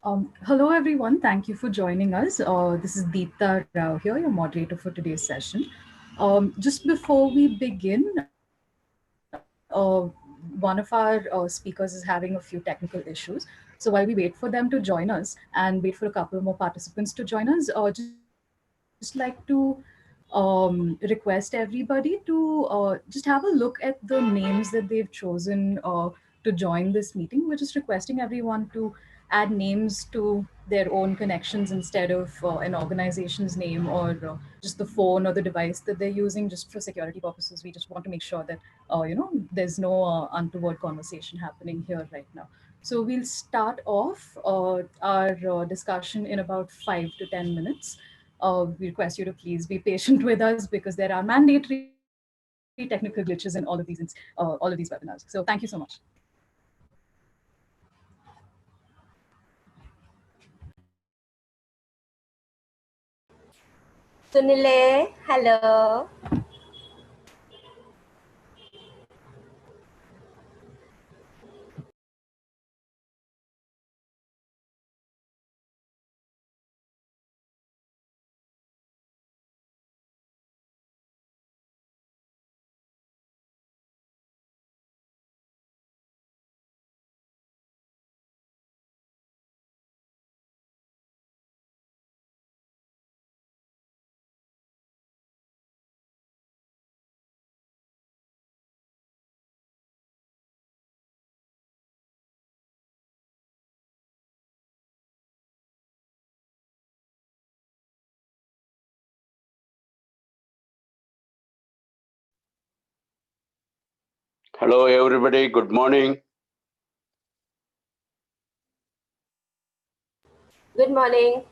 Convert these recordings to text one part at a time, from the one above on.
Hello, everyone. Thank you for joining us. This is Deepta Rao here, your moderator for today's session. Just before we begin, one of our speakers is having a few technical issues. So while we wait for them to join us and wait for a couple more participants to join us, just like to request everybody to just have a look at the names that they've chosen to join this meeting. We're just requesting everyone to add names to their own connections instead of an organization's name or just the phone or the device that they're using just for security purposes. We just want to make sure that there's no untoward conversation happening here right now. So we'll start off our discussion in about 5 to 10 minutes. We request you to please be patient with us because there are mandatory technical glitches in all of these webinars. So thank you so much. Sunile, hello. Hello, everybody. Good morning. Good morning.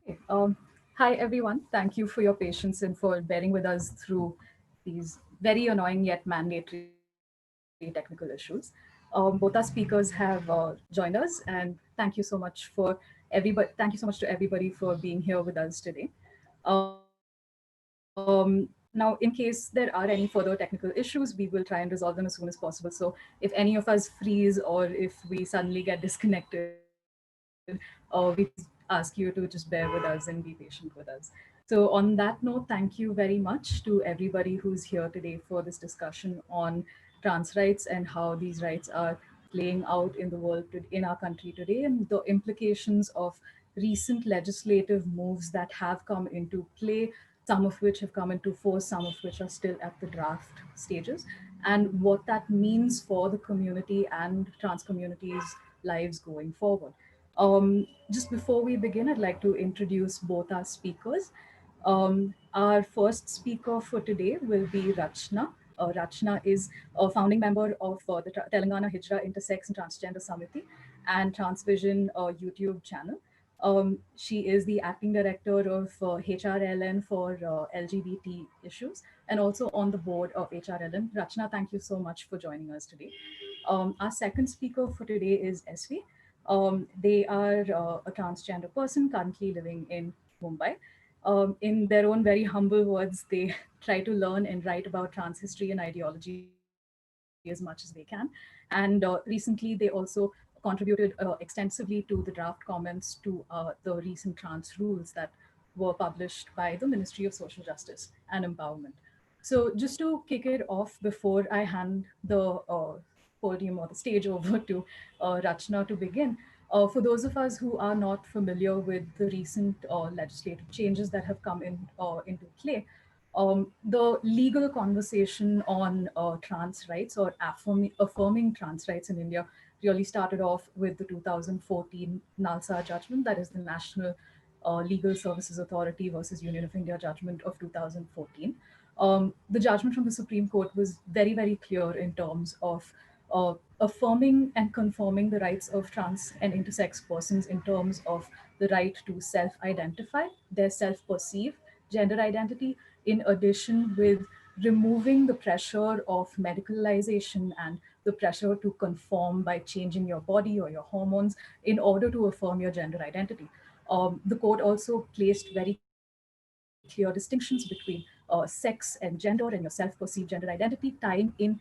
Okay. Hi, everyone. Thank you for your patience and for bearing with us through these very annoying yet mandatory technical issues. Both our speakers have joined us, and thank you so much for everybody. Thank you so much to everybody for being here with us today. Now, in case there are any further technical issues, we will try and resolve them as soon as possible. So, if any of us freeze or if we suddenly get disconnected, we please ask you to just bear with us and be patient with us. So, on that note, thank you very much to everybody who's here today for this discussion on trans rights and how these rights are playing out in the world, in our country today, and the implications of recent legislative moves that have come into play, some of which have come into force, some of which are still at the draft stages, and what that means for the community and trans communities' lives going forward. Just before we begin, I'd like to introduce both our speakers. Our first speaker for today will be Rachna. Rachna is a founding member of the Telangana Hijra Intersex and Transgender Samiti and Transvision YouTube channel. She is the acting director of HRLN for LGBT issues and also on the board of HRLN. Rachna, thank you so much for joining us today. Our second speaker for today is SV. They are a transgender person currently living in Mumbai. In their own very humble words, they try to learn and write about trans history and ideology as much as they can. And recently, they also contributed extensively to the draft comments to the recent trans rules that were published by the Ministry of Social Justice and Empowerment. So, just to kick it off before I hand the podium or the stage over to Rachna to begin, for those of us who are not familiar with the recent legislative changes that have come into play, the legal conversation on trans rights or affirming trans rights in India really started off with the 2014 NALSA judgment, that is the National Legal Services Authority versus Union of India judgment of 2014. The judgment from the Supreme Court was very, very clear in terms of affirming and confirming the rights of trans and intersex persons in terms of the right to self identify, their self perceived gender identity, in addition with removing the pressure of medicalization and the pressure to conform by changing your body or your hormones in order to affirm your gender identity. The court also placed very clear distinctions between sex and gender and your self perceived gender identity, tying in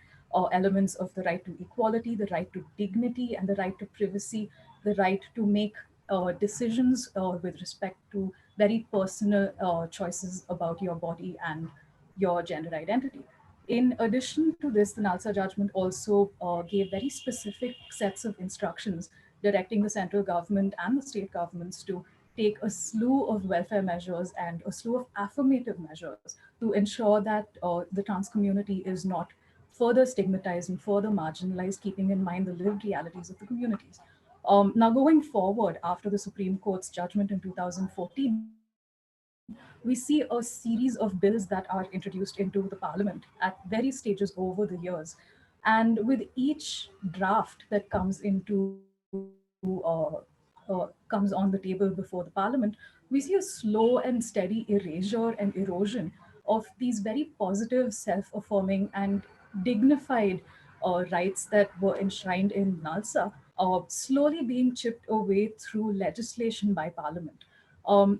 elements of the right to equality, the right to dignity, and the right to privacy, the right to make decisions with respect to very personal choices about your body and your gender identity. In addition to this, the NALSA judgment also gave very specific sets of instructions directing the central government and the state governments to take a slew of welfare measures and a slew of affirmative measures to ensure that the trans community is not further stigmatized and further marginalized, keeping in mind the lived realities of the communities. Now, going forward, after the Supreme Court's judgment in 2014, we see a series of bills that are introduced into the parliament at various stages over the years. And with each draft that comes on the table before the parliament, we see a slow and steady erasure and erosion of these very positive, self-affirming, and dignified rights that were enshrined in NALSA, slowly being chipped away through legislation by Parliament.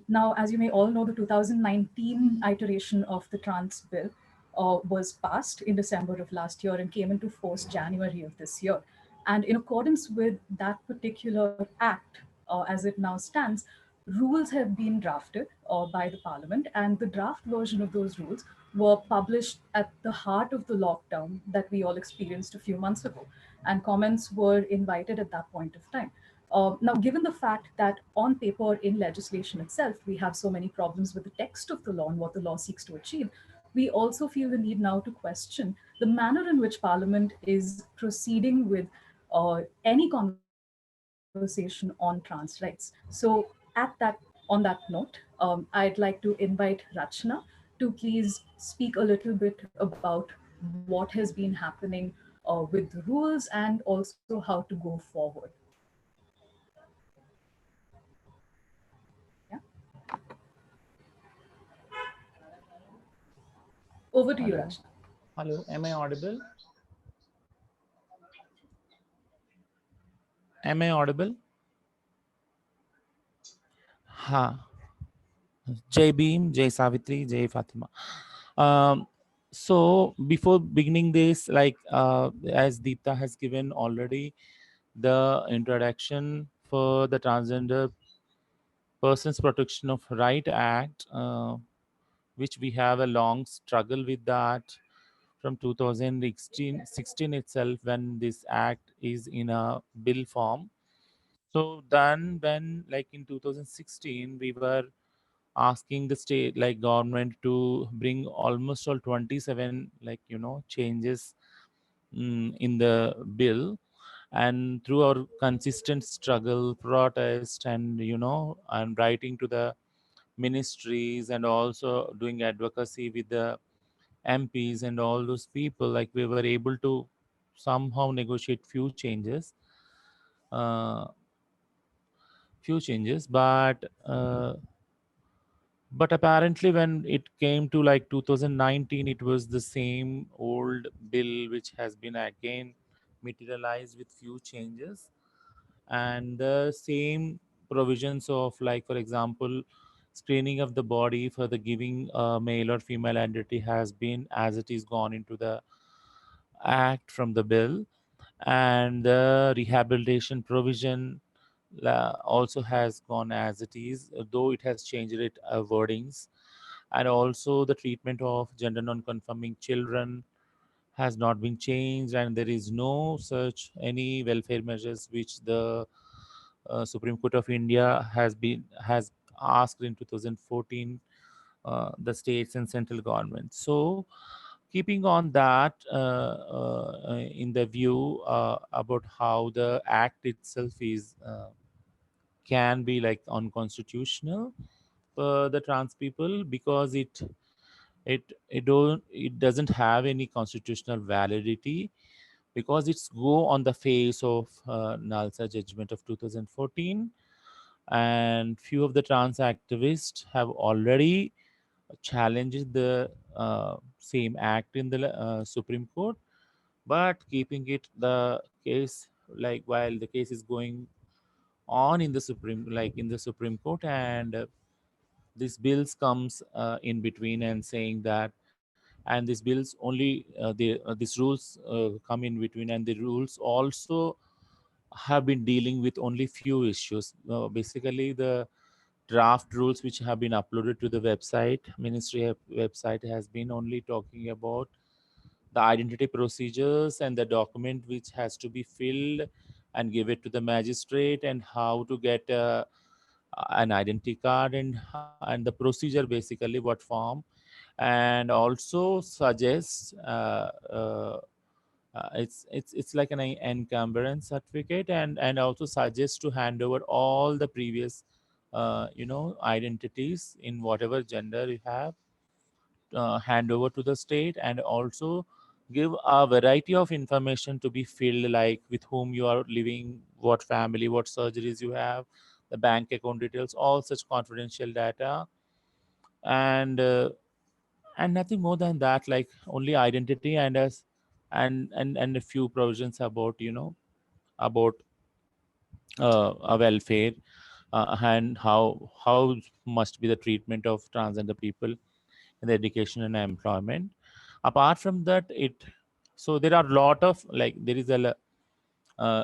Now, as you may all know, the 2019 iteration of the trans bill was passed in December of last year and came into force January of this year. And in accordance with that particular act, as it now stands, rules have been drafted by the Parliament, and the draft version of those rules were published at the heart of the lockdown that we all experienced a few months ago. And comments were invited at that point of time. Now, given the fact that on paper in legislation itself, we have so many problems with the text of the law and what the law seeks to achieve, we also feel the need now to question the manner in which Parliament is proceeding with any conversation on trans rights. So, on that note, I'd like to invite Rachna to please speak a little bit about what has been happening with the rules and also how to go forward. Yeah, over to you, Hello. Rachna. Hello. Am I audible? Am I audible? Ha. Jai Beam, Jai Savitri, Jai Fatima. Um, so before beginning this, as Deepta has given already the introduction for the Transgender Persons Protection of Right Act, which we have a long struggle with that from 2016 itself when this act is in a bill form. So then when like in 2016 we were asking the state like government to bring almost all 27 changes in the bill, and through our consistent struggle protest and and writing to the ministries and also doing advocacy with the MPs and all those people, like we were able to somehow negotiate uh, few changes, but apparently when it came to like 2019, it was the same old bill which has been again materialized with few changes, and the same provisions of, like for example, screening of the body for the giving male or female identity has been as it is gone into the act from the bill, and the rehabilitation provision also has gone as it is, though it has changed it wordings, and also the treatment of gender non-conforming children has not been changed, and there is no such any welfare measures which the Supreme Court of India has asked in 2014 the states and central government. So, keeping on that in the view about how the act itself is can be like unconstitutional for the trans people, because it doesn't have any constitutional validity, because it's go on the face of Nalsa judgment of 2014, and few of the trans activists have already challenged the same act in the Supreme Court, but keeping it the case, like while the case is going on in the Supreme Court, and this bills comes in between and saying that, and these bills only these rules come in between, and the rules also have been dealing with only few issues. Basically, the draft rules which have been uploaded to the website, website, has been only talking about the identity procedures and the document which has to be filled and give it to the magistrate, and how to get an identity card, and the procedure, basically what form, and also suggests it's like an encumbrance certificate, and also suggests to hand over all the previous identities in whatever gender you have, hand over to the state, and also give a variety of information to be filled, like with whom you are living, what family, what surgeries you have, the bank account details, all such confidential data, and nothing more than that, like only identity, and as and a few provisions about about a welfare, and how must be the treatment of transgender people in the education and employment. Apart from that, it so there are lot of, like there is uh,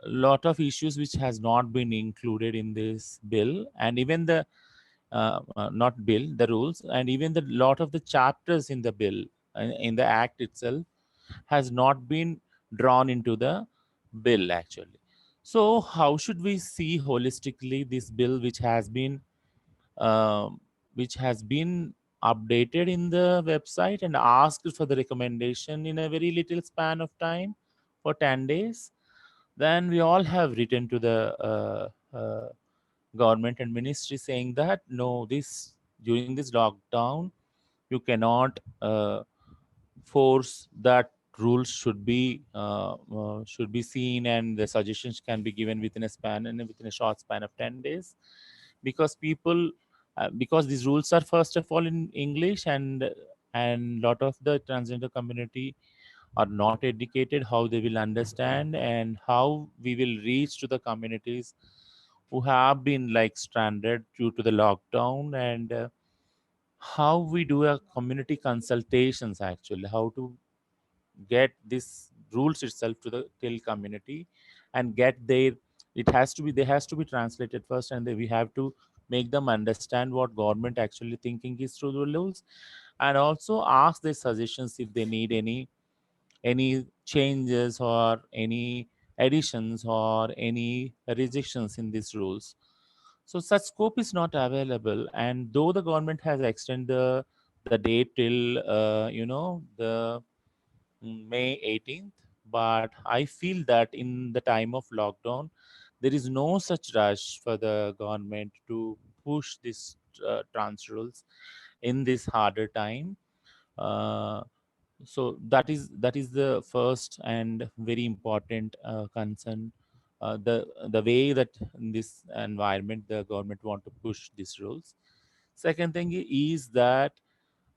lot of issues which has not been included in this bill, and even the not bill, the rules, and even the lot of the chapters in the bill, in the act itself, has not been drawn into the bill actually. So how should we see holistically this bill, um, which has been updated in the website and asked for the recommendation in a very little span of time for 10 days? Then we all have written to the government and ministry saying that no, this during this lockdown you cannot force that rules should be seen, and the suggestions can be given within a span and within a short span of 10 days, because people because these rules are first of all in English, and lot of the transgender community are not educated how they will understand and how we will reach to the communities who have been like stranded due to the lockdown, and how we do a community consultations, actually how to get this rules itself to the till community and get their, it has to be, they has to be translated first, and then we have to make them understand what government actually thinking is through the rules, and also ask their suggestions if they need any changes or any additions or any rejections in these rules. So such scope is not available, and though the government has extended the date till the May 18th, but I feel that in the time of lockdown, there is no such rush for the government to push these trans rules in this harder time. Uh, so that is the first and very important concern. The way that in this environment the government want to push these rules. Second thing is that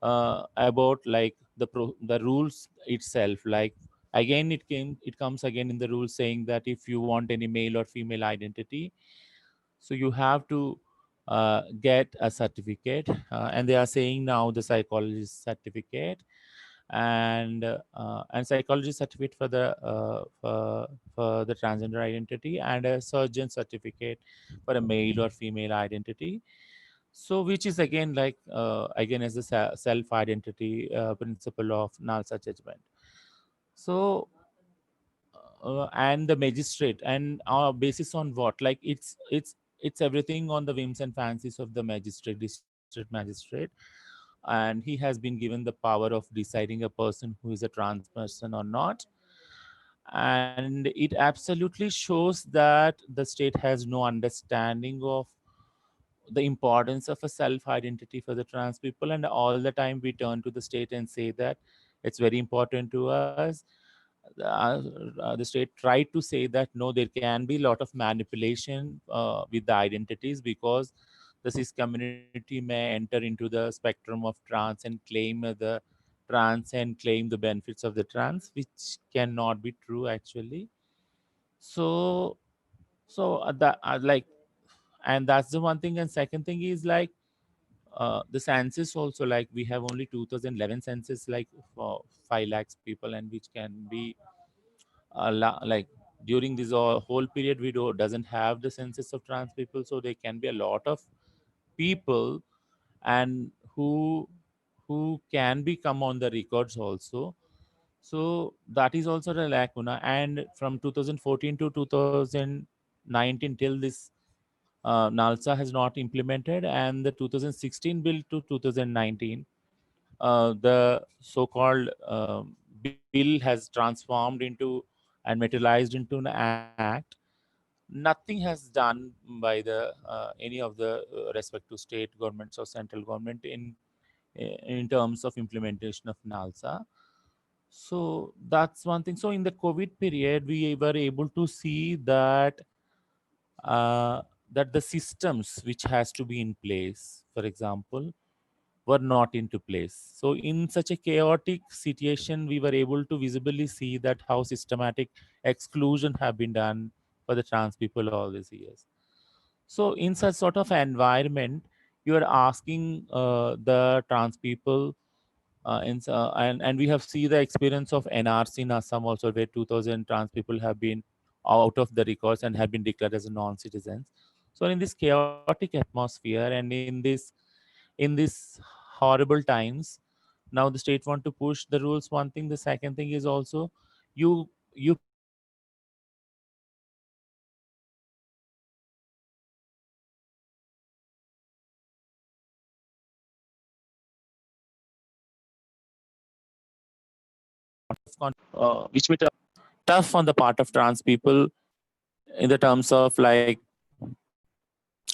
about like the rules itself, like again it comes again in the rules saying that if you want any male or female identity, so you have to get a certificate, and they are saying now the psychologist certificate and psychology certificate for the transgender identity, and a surgeon certificate for a male or female identity. So which is again like again as the self identity principle of Nalsa judgment. So and the magistrate, and basis on what, like it's everything on the whims and fancies of the magistrate, district magistrate, and he has been given the power of deciding a person who is a trans person or not. And it absolutely shows that the state has no understanding of the importance of a self identity for the trans people, and all the time we turn to the state and say that it's very important to us. The state tried to say that no, there can be a lot of manipulation with the identities, because the cis community may enter into the spectrum of trans and claim the trans and claim the benefits of the trans, which cannot be true actually. So that like, and that's the one thing. And second thing is like the census also, like we have only 2011 census like for 5 lakhs people, and which can be like during this whole period we doesn't have the census of trans people, so there can be a lot of people and who can be come on the records also. So that is also the lacuna. And from 2014 to 2019 till this NALSA has not implemented, and the 2016 bill to 2019, the so-called bill has transformed into and materialized into an act. Nothing has done by the any of the respective state governments or central government in terms of implementation of NALSA. So that's one thing. So in the COVID period, we were able to see uh, that the systems which has to be in place, for example, were not into place. So in such a chaotic situation, we were able to visibly see that how systematic exclusion have been done for the trans people all these years. So in such sort of environment, you are asking the trans people and we have seen the experience of NRC in Assam also, where 2000 trans people have been out of the records and have been declared as non-citizens. So in this chaotic atmosphere and in this horrible times, now the state want to push the rules. One thing, the second thing is also you you which made it tough on the part of trans people in the terms of like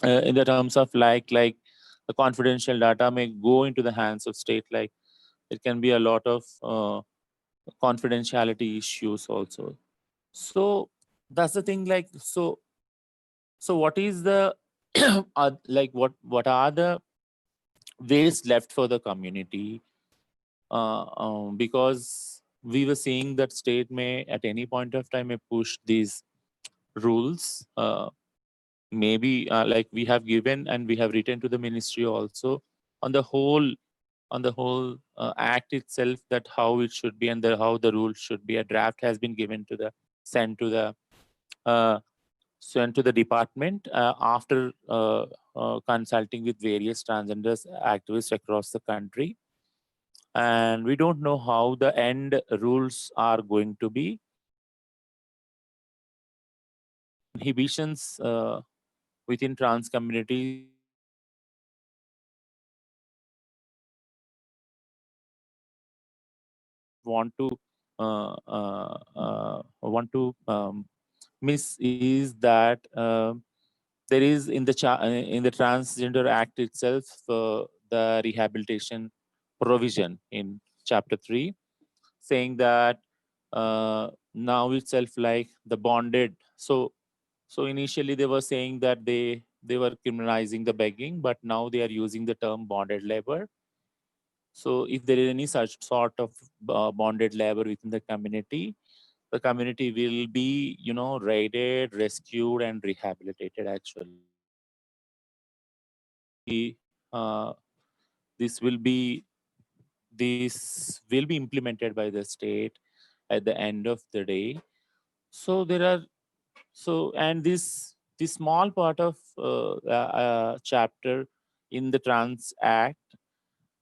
the confidential data may go into the hands of state. Like it can be a lot of confidentiality issues also. So that's the thing. Like so what is the like what are the ways left for the community? Because we were seeing that state may at any point of time may push these rules. Maybe like we have given and we have written to the ministry also on the whole act itself, that how it should be and how the rules should be. A draft has been given to the sent to the uh, sent to the department after consulting with various transgenders activists across the country, and we don't know how the end rules are going to be. Inhibitions within trans communities want to miss is that there is in the Transgender Act itself the rehabilitation provision in Chapter 3, saying that now itself like the bonded. So initially they were saying that they were criminalizing the begging, but now they are using the term bonded labor. So if there is any such sort of bonded labor within the community will be, raided, rescued, and rehabilitated. Actually, uh, this will be this will be implemented by the state at the end of the day. So there are and this small part of chapter in the Trans Act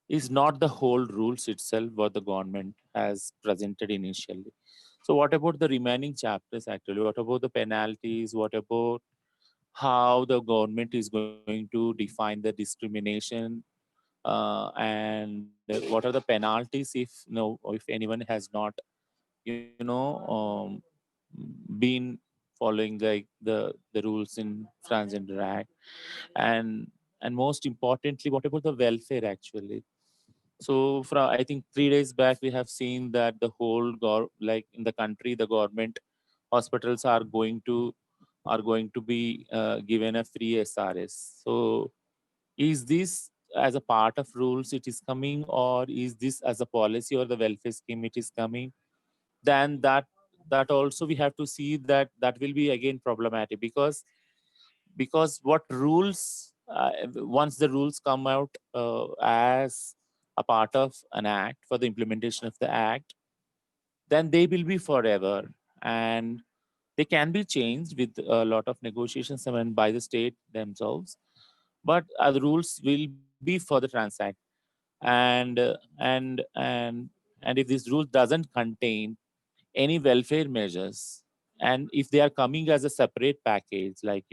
is not the whole rules itself what the government has presented initially. So what about the remaining chapters actually? What about the penalties? What about how the government is going to define the discrimination? And what are the penalties if if anyone has not, been following like the rules in Transgender Act? And most importantly, what about the welfare actually? So, from I think 3 days back, we have seen that the whole like in the country, the government hospitals are going to be given a free SRS. So, is this as a part of rules it is coming, or is this as a policy or the welfare scheme it is coming? Then that also we have to see that that will be again problematic, because what rules once the rules come out as a part of an act for the implementation of the act, then they will be forever, and they can be changed with a lot of negotiations and by the state themselves, but the rules will be for the transact. And uh, and and and if this rule doesn't contain any welfare measures, and if they are coming as a separate package, like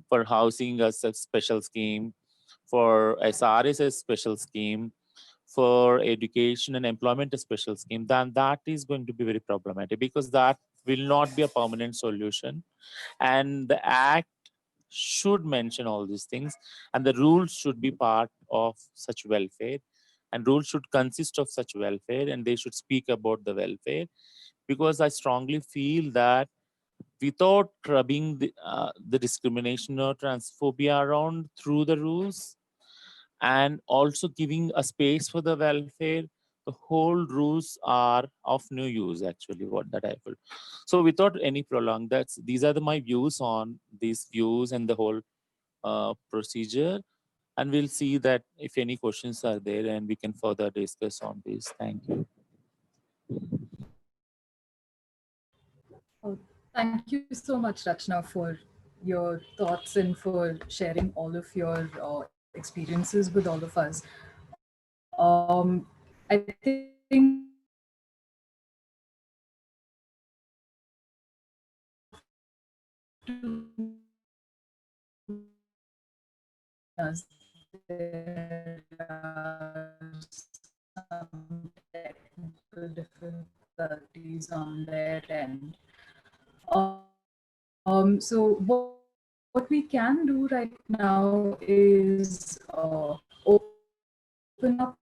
for housing as a special scheme, for SRS a special scheme, for education and employment a special scheme, then that is going to be very problematic, because that will not be a permanent solution. And the act should mention all these things, and the rules should be part of such welfare, and rules should consist of such welfare, and they should speak about the welfare. Because I strongly feel that without rubbing the discrimination or transphobia around through the rules, and also giving a space for the welfare, the whole rules are of no use actually, what that I feel. So without any prolong, these are my views on these views and the whole procedure. And we'll see that if any questions are there, and we can further discuss on this. Thank you. Thank you so much, Rachna, for your thoughts and for sharing all of your experiences with all of us. I think there are some technical difficulties. difficulties on their end. So what we can do right now is open up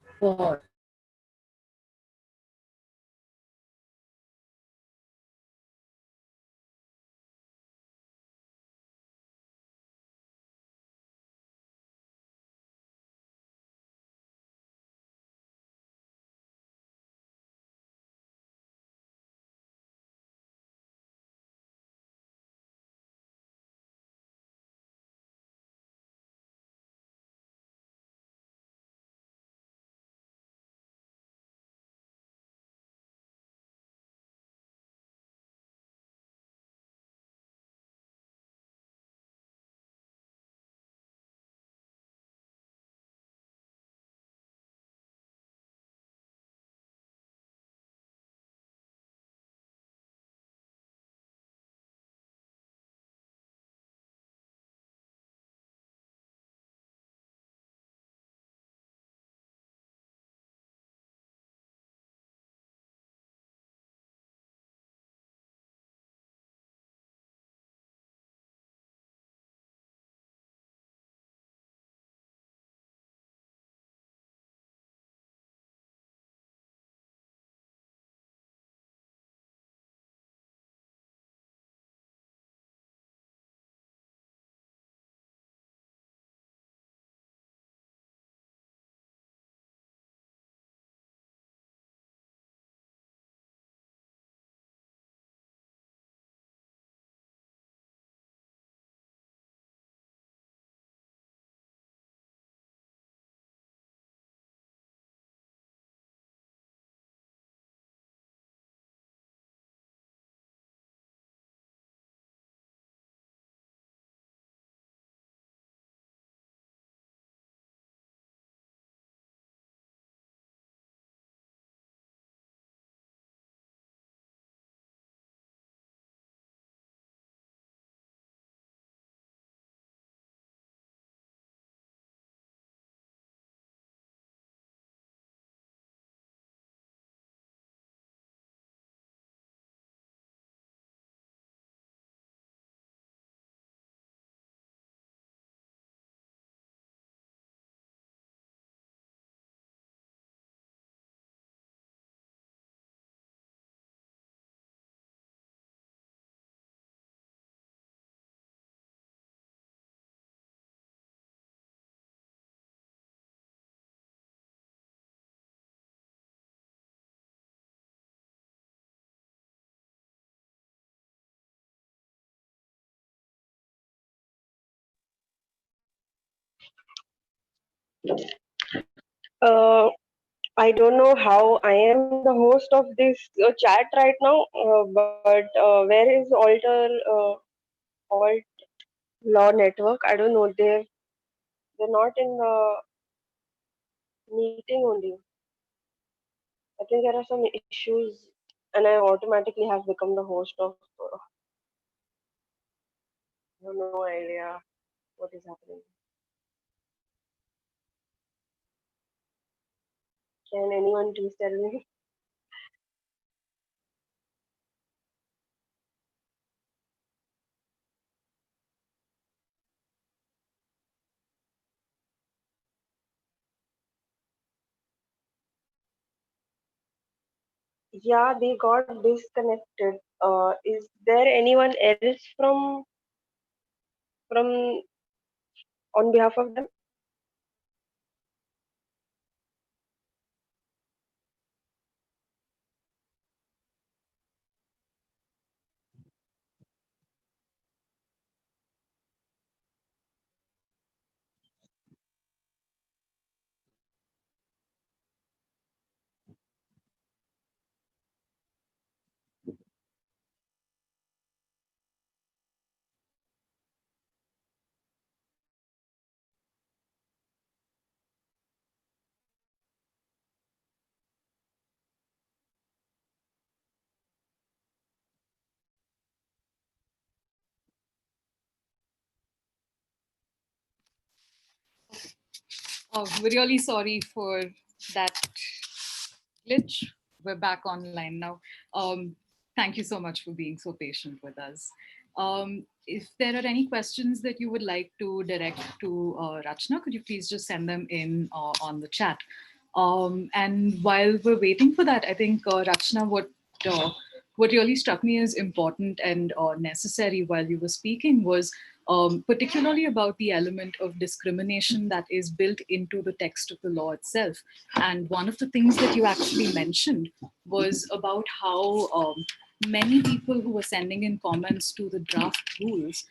Uh, I don't know how I am the host of this chat right now, but where is Alt Law Network? I don't know. They're not in the meeting only. I think there are some issues, and I automatically have become the host of. I have no idea what is happening. Can anyone please tell me? Yeah, they got disconnected. Is there anyone else from on behalf of them? we're really sorry for that glitch. we're back online now. Thank you so much for being so patient with us. If there are any questions that you would like to direct to Rachna, could you please just send them in on the chat? And while we're waiting for that, I think Rachna, what really struck me as important and necessary while you were speaking was particularly about the element of discrimination that is built into the text of the law itself. And one of the things that you actually mentioned was about how many people who were sending in comments to the draft rules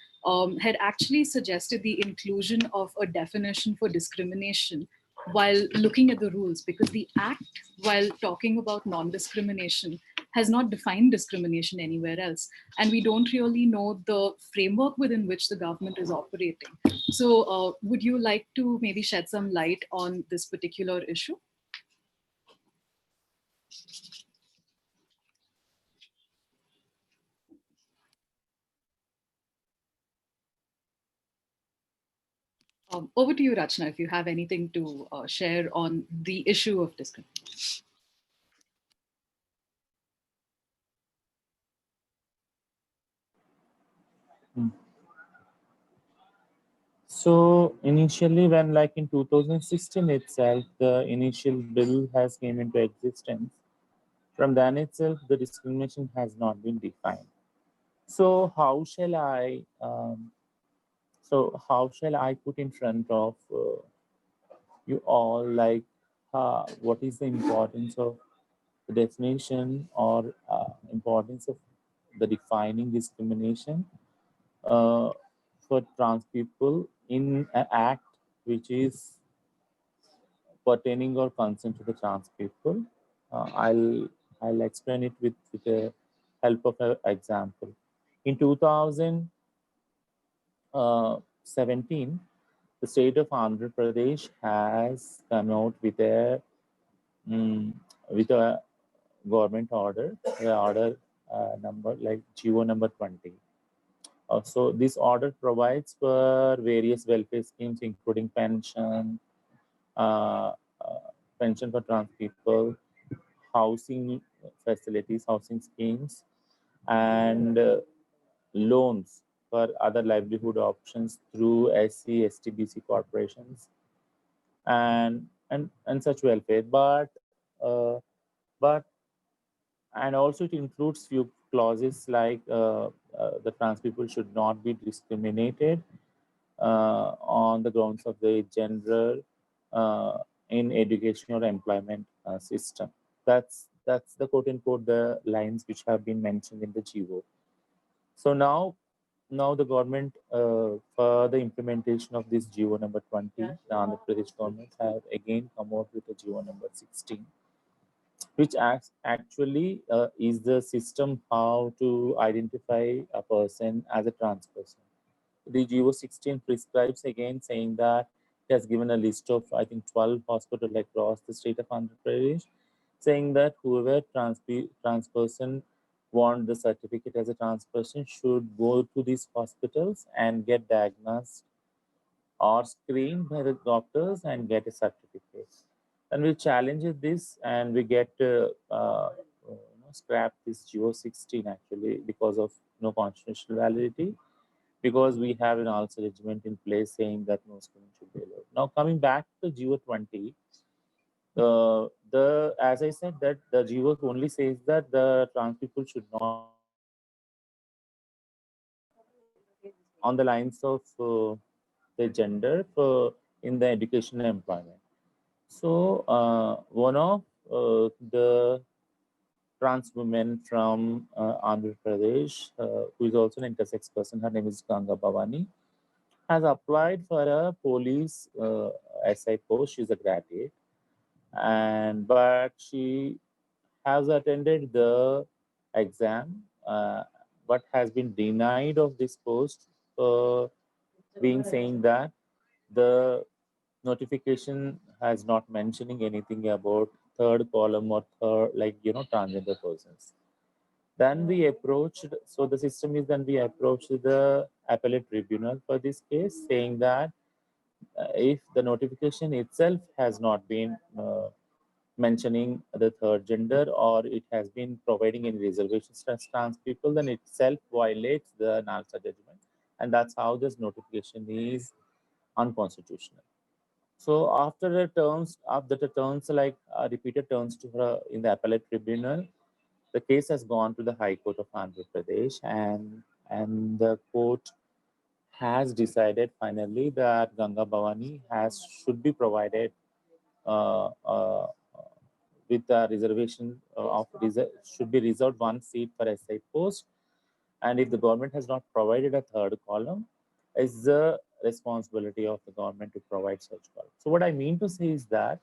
had actually suggested the inclusion of a definition for discrimination while looking at the rules, because the Act, while talking about non-discrimination, has not defined discrimination anywhere else. And we don't really know the framework within which the government is operating. So would you like to maybe shed some light on this particular issue? Over to you, Rachna, if you have anything to share on the issue of discrimination. So initially, when like in 2016 itself, the initial bill has came into existence. From then itself, the discrimination has not been defined. So how shall I put in front of you all, like what is the importance of the definition or importance of the defining discrimination uh, for trans people in an act which is pertaining or concern to the trans people. Uh, I'll I'll explain it with the help of an example. In 2017, the state of Andhra Pradesh has come out mm, with a government order, the order number like GO number 20. So this order provides for various welfare schemes, including uh, uh, pension for trans people, housing facilities, housing schemes, and loans for other livelihood options through SC, ST, BC corporations, and such welfare. But and also it includes few clauses like the trans people should not be discriminated on the grounds of their gender uh, in education or employment system. That's the quote unquote the lines which have been mentioned in the GO. So now the government for the implementation of this GO number 20, the Andhra Pradesh government have again come out with a GO number 16, which actually is the system how to identify a person as a trans person. The GO 16 prescribes again saying that it has given a list of, I think, 12 hospitals across the state of Andhra Pradesh, saying that whoever trans person want the certificate as a trans person should go to these hospitals and get diagnosed or screened by the doctors and get a certificate. And we challenge this and we get scrap this GO 16 actually because of no constitutional validity, because we have an also judgment in place saying that no screening should be allowed. Now coming back to GO 20, the as I said that the GO only says that the trans people should not be discriminated on the lines of the gender in the education and employment. So one of the trans women from Andhra Pradesh, who is also an intersex person, her name is Ganga Bhavani, has applied for a police SI post. She's a graduate, but she has attended the exam, but has been denied of this post, being saying that the notification has not mentioning anything about third column or third, like transgender persons. Then we approached, so the system is then we approached the appellate tribunal for this case, saying that if the notification itself has not been mentioning the third gender, or it has been providing any reservations to trans people, then itself violates the NALSA judgment. And that's how this notification is unconstitutional. So after the turns like repeated turns to her in the appellate tribunal, the case has gone to the High Court of Andhra Pradesh, and the court has decided finally that Ganga Bhavani should be provided uh, uh, with a reservation should be reserved one seat for SI post, and if the government has not provided a third column, it's the responsibility of the government to provide such column. So what I mean to say is that,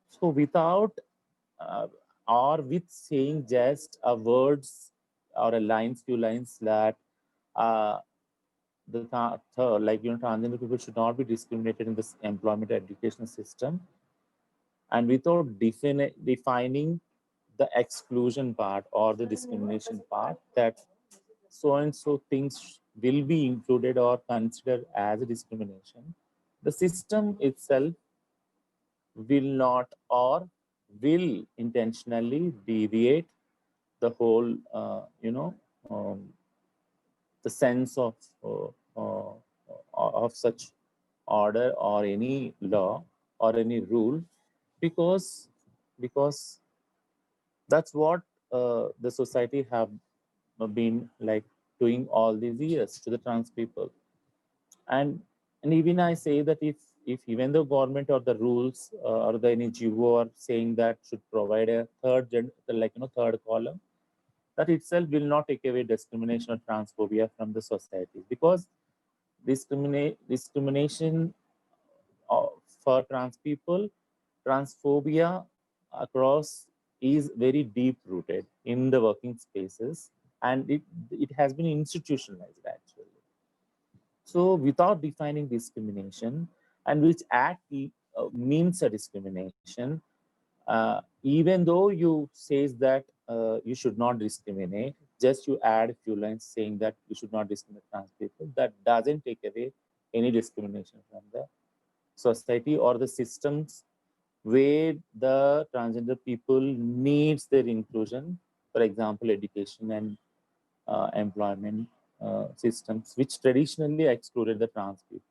so without uh, or with saying just a words or a lines, few lines that uh, the third, like transgender people should not be discriminated in this employment education system, and without defining the exclusion part or the discrimination part, that so and so things will be included or considered as a discrimination, the system itself will not or will intentionally deviate the whole um, the sense of such order or any law or any rule, because because that's what the society have been like doing all these years to the trans people. And even I say that if even the government or the rules or the NGO are saying that should provide a third column, that itself will not take away discrimination or transphobia from the society, because discrimination uh, for trans people, transphobia across is very deep rooted in the working spaces, and it has been institutionalized actually. So without defining discrimination, and which act means a discrimination, even though you says that you should not discriminate, just you add a few lines saying that you should not discriminate trans people, that doesn't take away any discrimination from the society or the systems where the transgender people needs their inclusion, for example, education and employment systems, which traditionally excluded the trans people.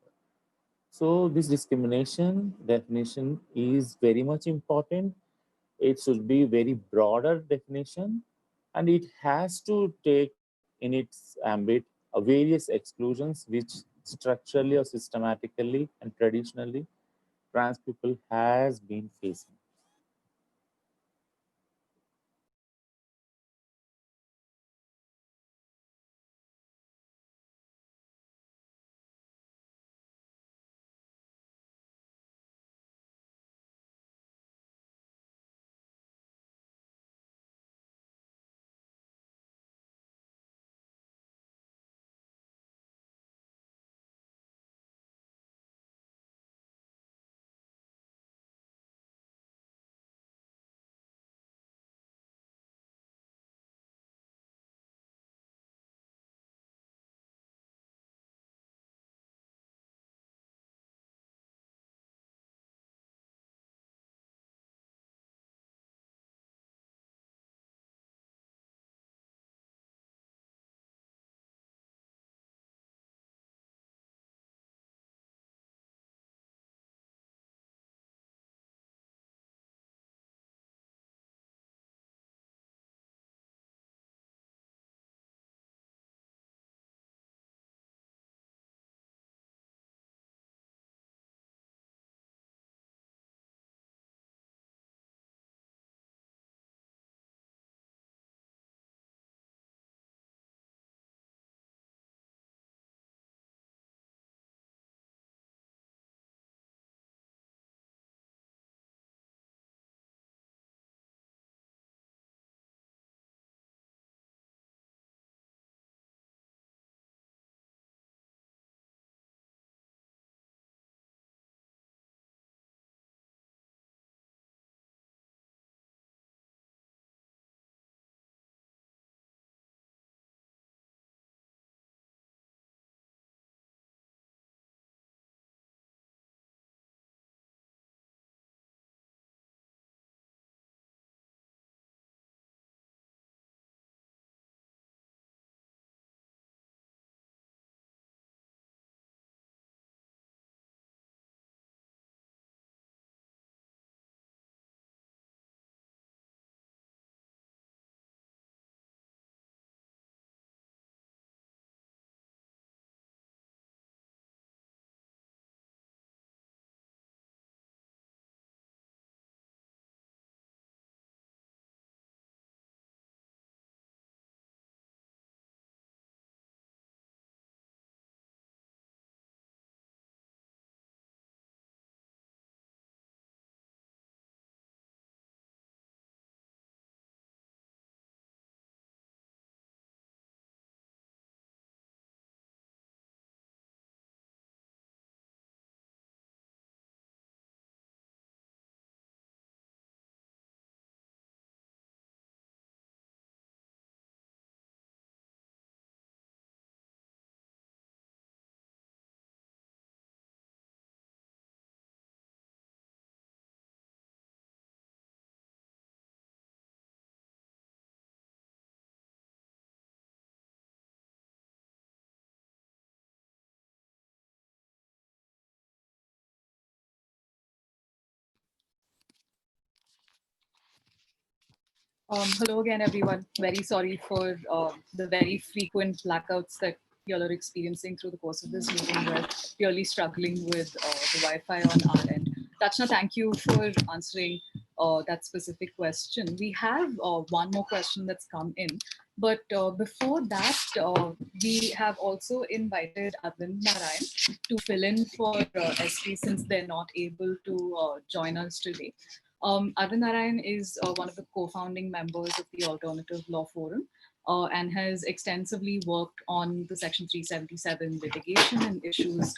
So this discrimination definition is very much important. It should be very broader definition, and it has to take in its ambit various exclusions which structurally or systematically and traditionally trans people has been facing. Hello again, everyone. Very sorry for the very frequent blackouts that you all are experiencing through the course of this meeting. We're really struggling with the Wi-Fi on our end. Tachna, thank you for answering that specific question. We have one more question that's come in, but before that, we have also invited Advin Narayan to fill in for SP since they're not able to join us today. Arvind Narayan is one of the co-founding members of the Alternative Law Forum and has extensively worked on the Section 377 litigation and issues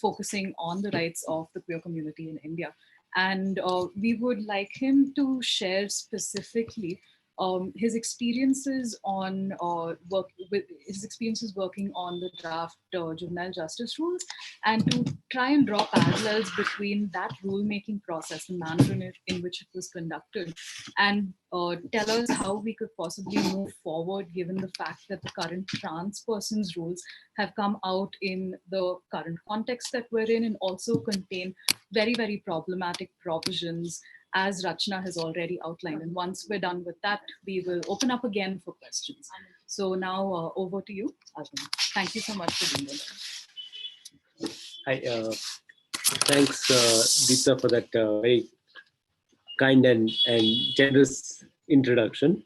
focusing on the rights of the queer community in India. And we would like him to share specifically his experiences on his experiences working on the draft juvenile justice rules, and to try and draw parallels between that rulemaking process, the manner in which it was conducted, and tell us how we could possibly move forward given the fact that the current trans persons rules have come out in the current context that we're in and also contain very, very problematic provisions, as Rachna has already outlined. And once we're done with that, we will open up again for questions. So now over to you, Arvind. Thank you so much for being here. Hi, thanks, Deepta, for that very kind and generous introduction.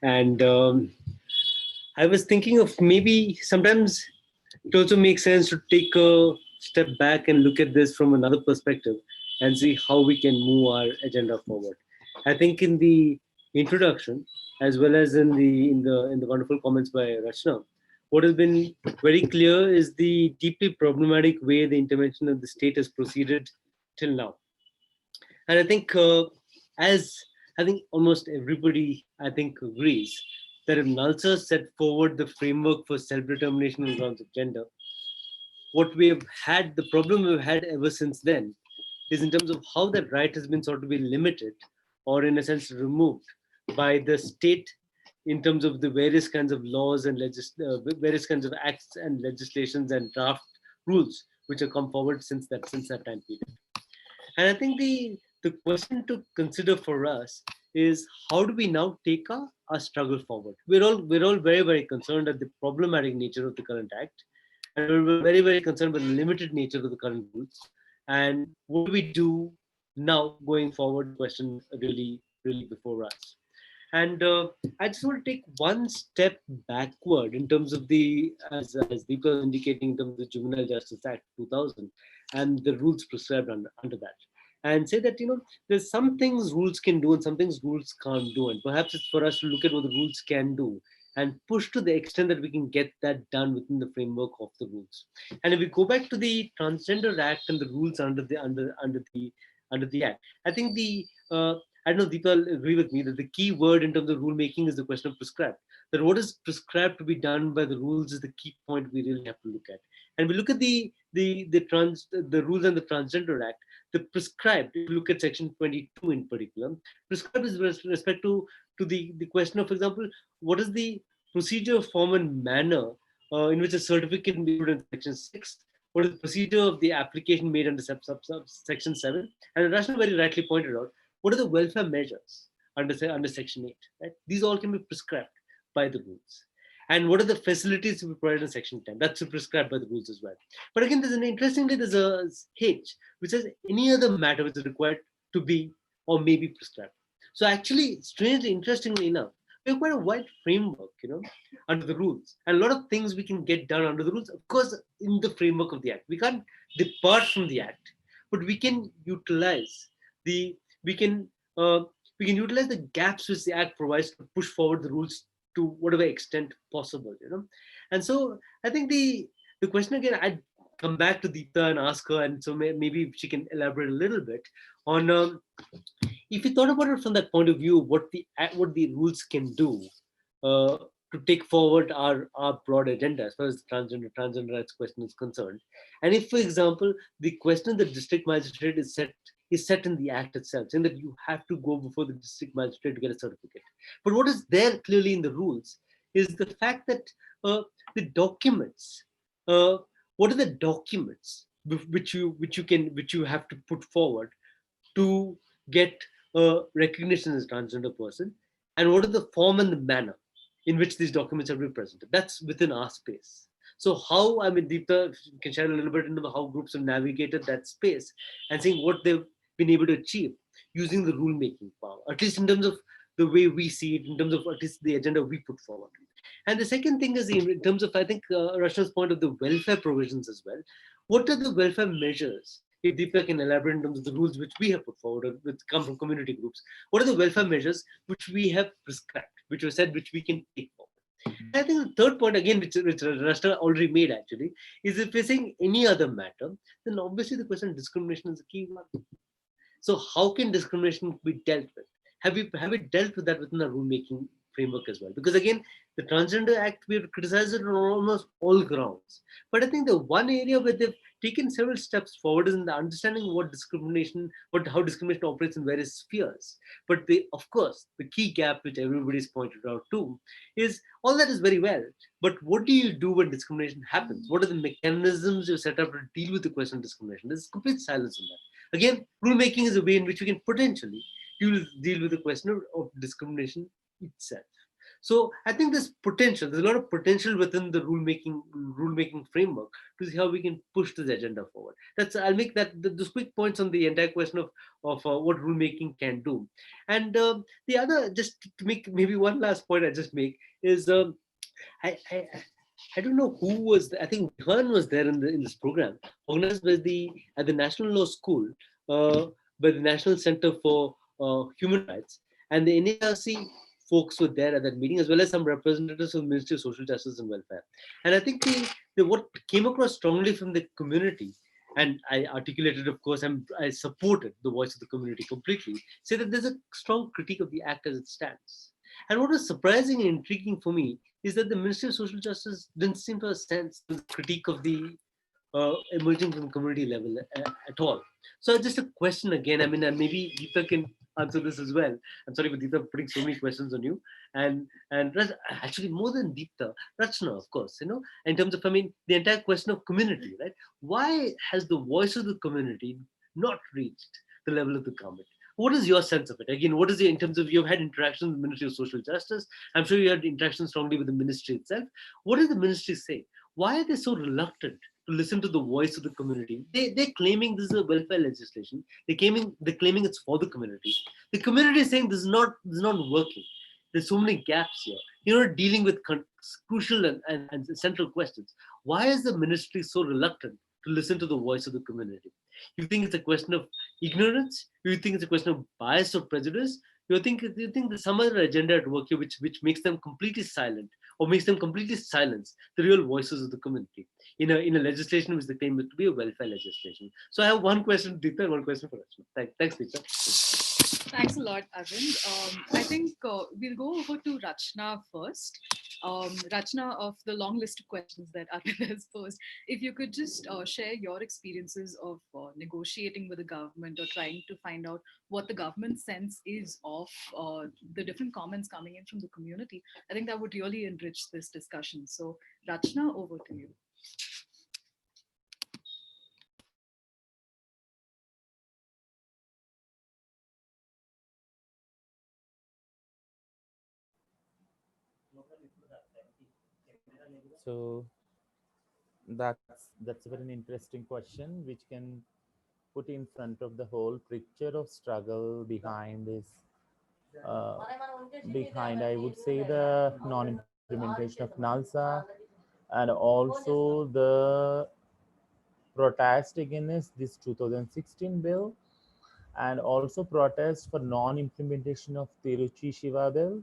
And I was thinking of maybe sometimes it also makes sense to take a step back and look at this from another perspective and see how we can move our agenda forward. I think in the introduction, as well as in the wonderful comments by Rachna, what has been very clear is the deeply problematic way the intervention of the state has proceeded till now. And I think as I think almost everybody agrees that if NALSA set forward the framework for self-determination on grounds of gender, what we have had, the problem we've had ever since then, is in terms of how that right has been sort of been limited or in a sense removed by the state in terms of the various kinds of laws and various kinds of acts and legislations and draft rules which have come forward since that time period. And I think the question to consider for us is how do we now take our struggle forward? We're all very, very concerned at the problematic nature of the current act. And we're very, very concerned with the limited nature of the current rules. And what do we do now going forward? Question really, really before us. And I just want to take one step backward in terms of as Deepa was indicating, in terms of the Juvenile Justice Act 2000 and the rules prescribed under that. And say that, there's some things rules can do and some things rules can't do. And perhaps it's for us to look at what the rules can do and push to the extent that we can get that done within the framework of the rules. And if we go back to the Transgender Act and the rules under the Act, I think I don't know, Deepa will agree with me that the key word in terms of rulemaking is the question of prescribed. That what is prescribed to be done by the rules is the key point we really have to look at. And we look at the rules and the Transgender Act. The prescribed, if you look at section 22 in particular, prescribed is with respect to the question of, for example, what is the procedure, form, and manner in which a certificate can be issued in section 6? What is the procedure of the application made under section 7? And Rashna very rightly pointed out, what are the welfare measures under section 8? Right? These all can be prescribed by the rules. And what are the facilities to be provided in section 10? That's prescribed by the rules as well. But again, there's a H, which says any other matter which is required to be or may be prescribed. So actually, strangely, interestingly enough, we have quite a wide framework, under the rules. And a lot of things we can get done under the rules, of course, in the framework of the Act. We can't depart from the Act, but we can utilize the gaps which the Act provides to push forward the rules to whatever extent possible, And so I think the question again, I'd come back to Deepta and ask her, and so maybe she can elaborate a little bit on if you thought about it from that point of view, what the rules can do to take forward our broad agenda as far as the transgender rights question is concerned. And if, for example, the question the district magistrate is set in the Act itself, saying that you have to go before the district magistrate to get a certificate. But what is there clearly in the rules is the fact that the documents, what are the documents which you have to put forward to get recognition as a transgender person, and what are the form and the manner in which these documents are represented. That's within our space. So how, I mean, Deepta can share a little bit into how groups have navigated that space and seeing what they've been able to achieve using the rulemaking power, at least in terms of the way we see it, in terms of at least the agenda we put forward. And the second thing is in terms of, I think, Rashna's point of the welfare provisions as well. What are the welfare measures? If Deepta can elaborate in terms of the rules which we have put forward, or which come from community groups, what are the welfare measures which we have prescribed, which were said, which we can take forward? And I think the third point, again, which Rashna already made actually, is if facing any other matter, then obviously the question of discrimination is a key one. So how can discrimination be dealt with? Have we dealt with that within the rulemaking framework as well? Because again, the Transgender Act, we have criticized it on almost all grounds. But I think the one area where they've taken several steps forward is in the understanding what discrimination, how discrimination operates in various spheres. But of course, the key gap which everybody's pointed out too is all that is very well. But what do you do when discrimination happens? What are the mechanisms you set up to deal with the question of discrimination? There's complete silence on that. Again, rulemaking is a way in which we can potentially deal with the question of discrimination itself. So I think there's potential. There's a lot of potential within the rulemaking framework to see how we can push this agenda forward. I'll make those quick points on the entire question of what rulemaking can do. And the other, just to make maybe one last point I just make is I, I I don't know who was. I think Hearn was there in this program, organized by at the National Law School, uh, by the National Center for Human Rights, and the NARC folks were there at that meeting, as well as some representatives of the Ministry of Social Justice and Welfare. And I think what came across strongly from the community, and I articulated, of course, I supported the voice of the community completely, say that there's a strong critique of the act as it stands. And what was surprising and intriguing for me is that the Ministry of Social Justice didn't seem to have sense the critique of the emerging from community level at all. So just a question again. I mean, and maybe Deepa can answer this as well. I'm sorry for Deepa putting so many questions on you. And actually more than Deepta, Rachna, of course, in terms of, I mean, the entire question of community, right? Why has the voice of the community not reached the level of the government? What is your sense of it? Again, what is it in terms of, you've had interactions with the Ministry of Social Justice. I'm sure you had interactions strongly with the ministry itself. What does the ministry say? Why are they so reluctant to listen to the voice of the community? They're claiming this is a welfare legislation. They're claiming it's for the community. The community is saying this is not working. There's so many gaps here. You're not dealing with crucial and central questions. Why is the ministry so reluctant to listen to the voice of the community? You think it's a question of ignorance? You think it's a question of bias or prejudice? You think there's some other agenda at work here which makes them completely silent, or makes them completely silence the real voices of the community in a legislation which they claim to be a welfare legislation. So I have one question, Deepta, and one question for Rachna. Thanks, Deepta. Thanks a lot, Arvind. I think we'll go over to Rachna first. Rachna, of the long list of questions that Arvind has posed, if you could just share your experiences of negotiating with the government or trying to find out what the government sense is of the different comments coming in from the community, I think that would really enrich this discussion. So, Rachna, over to you. So that's a very interesting question, which can put in front of the whole picture of struggle behind this. Uh, Behind, I would say, the non-implementation of NALSA, and also the protest against this 2016 bill, and also protest for non-implementation of Tiruchi Shiva bill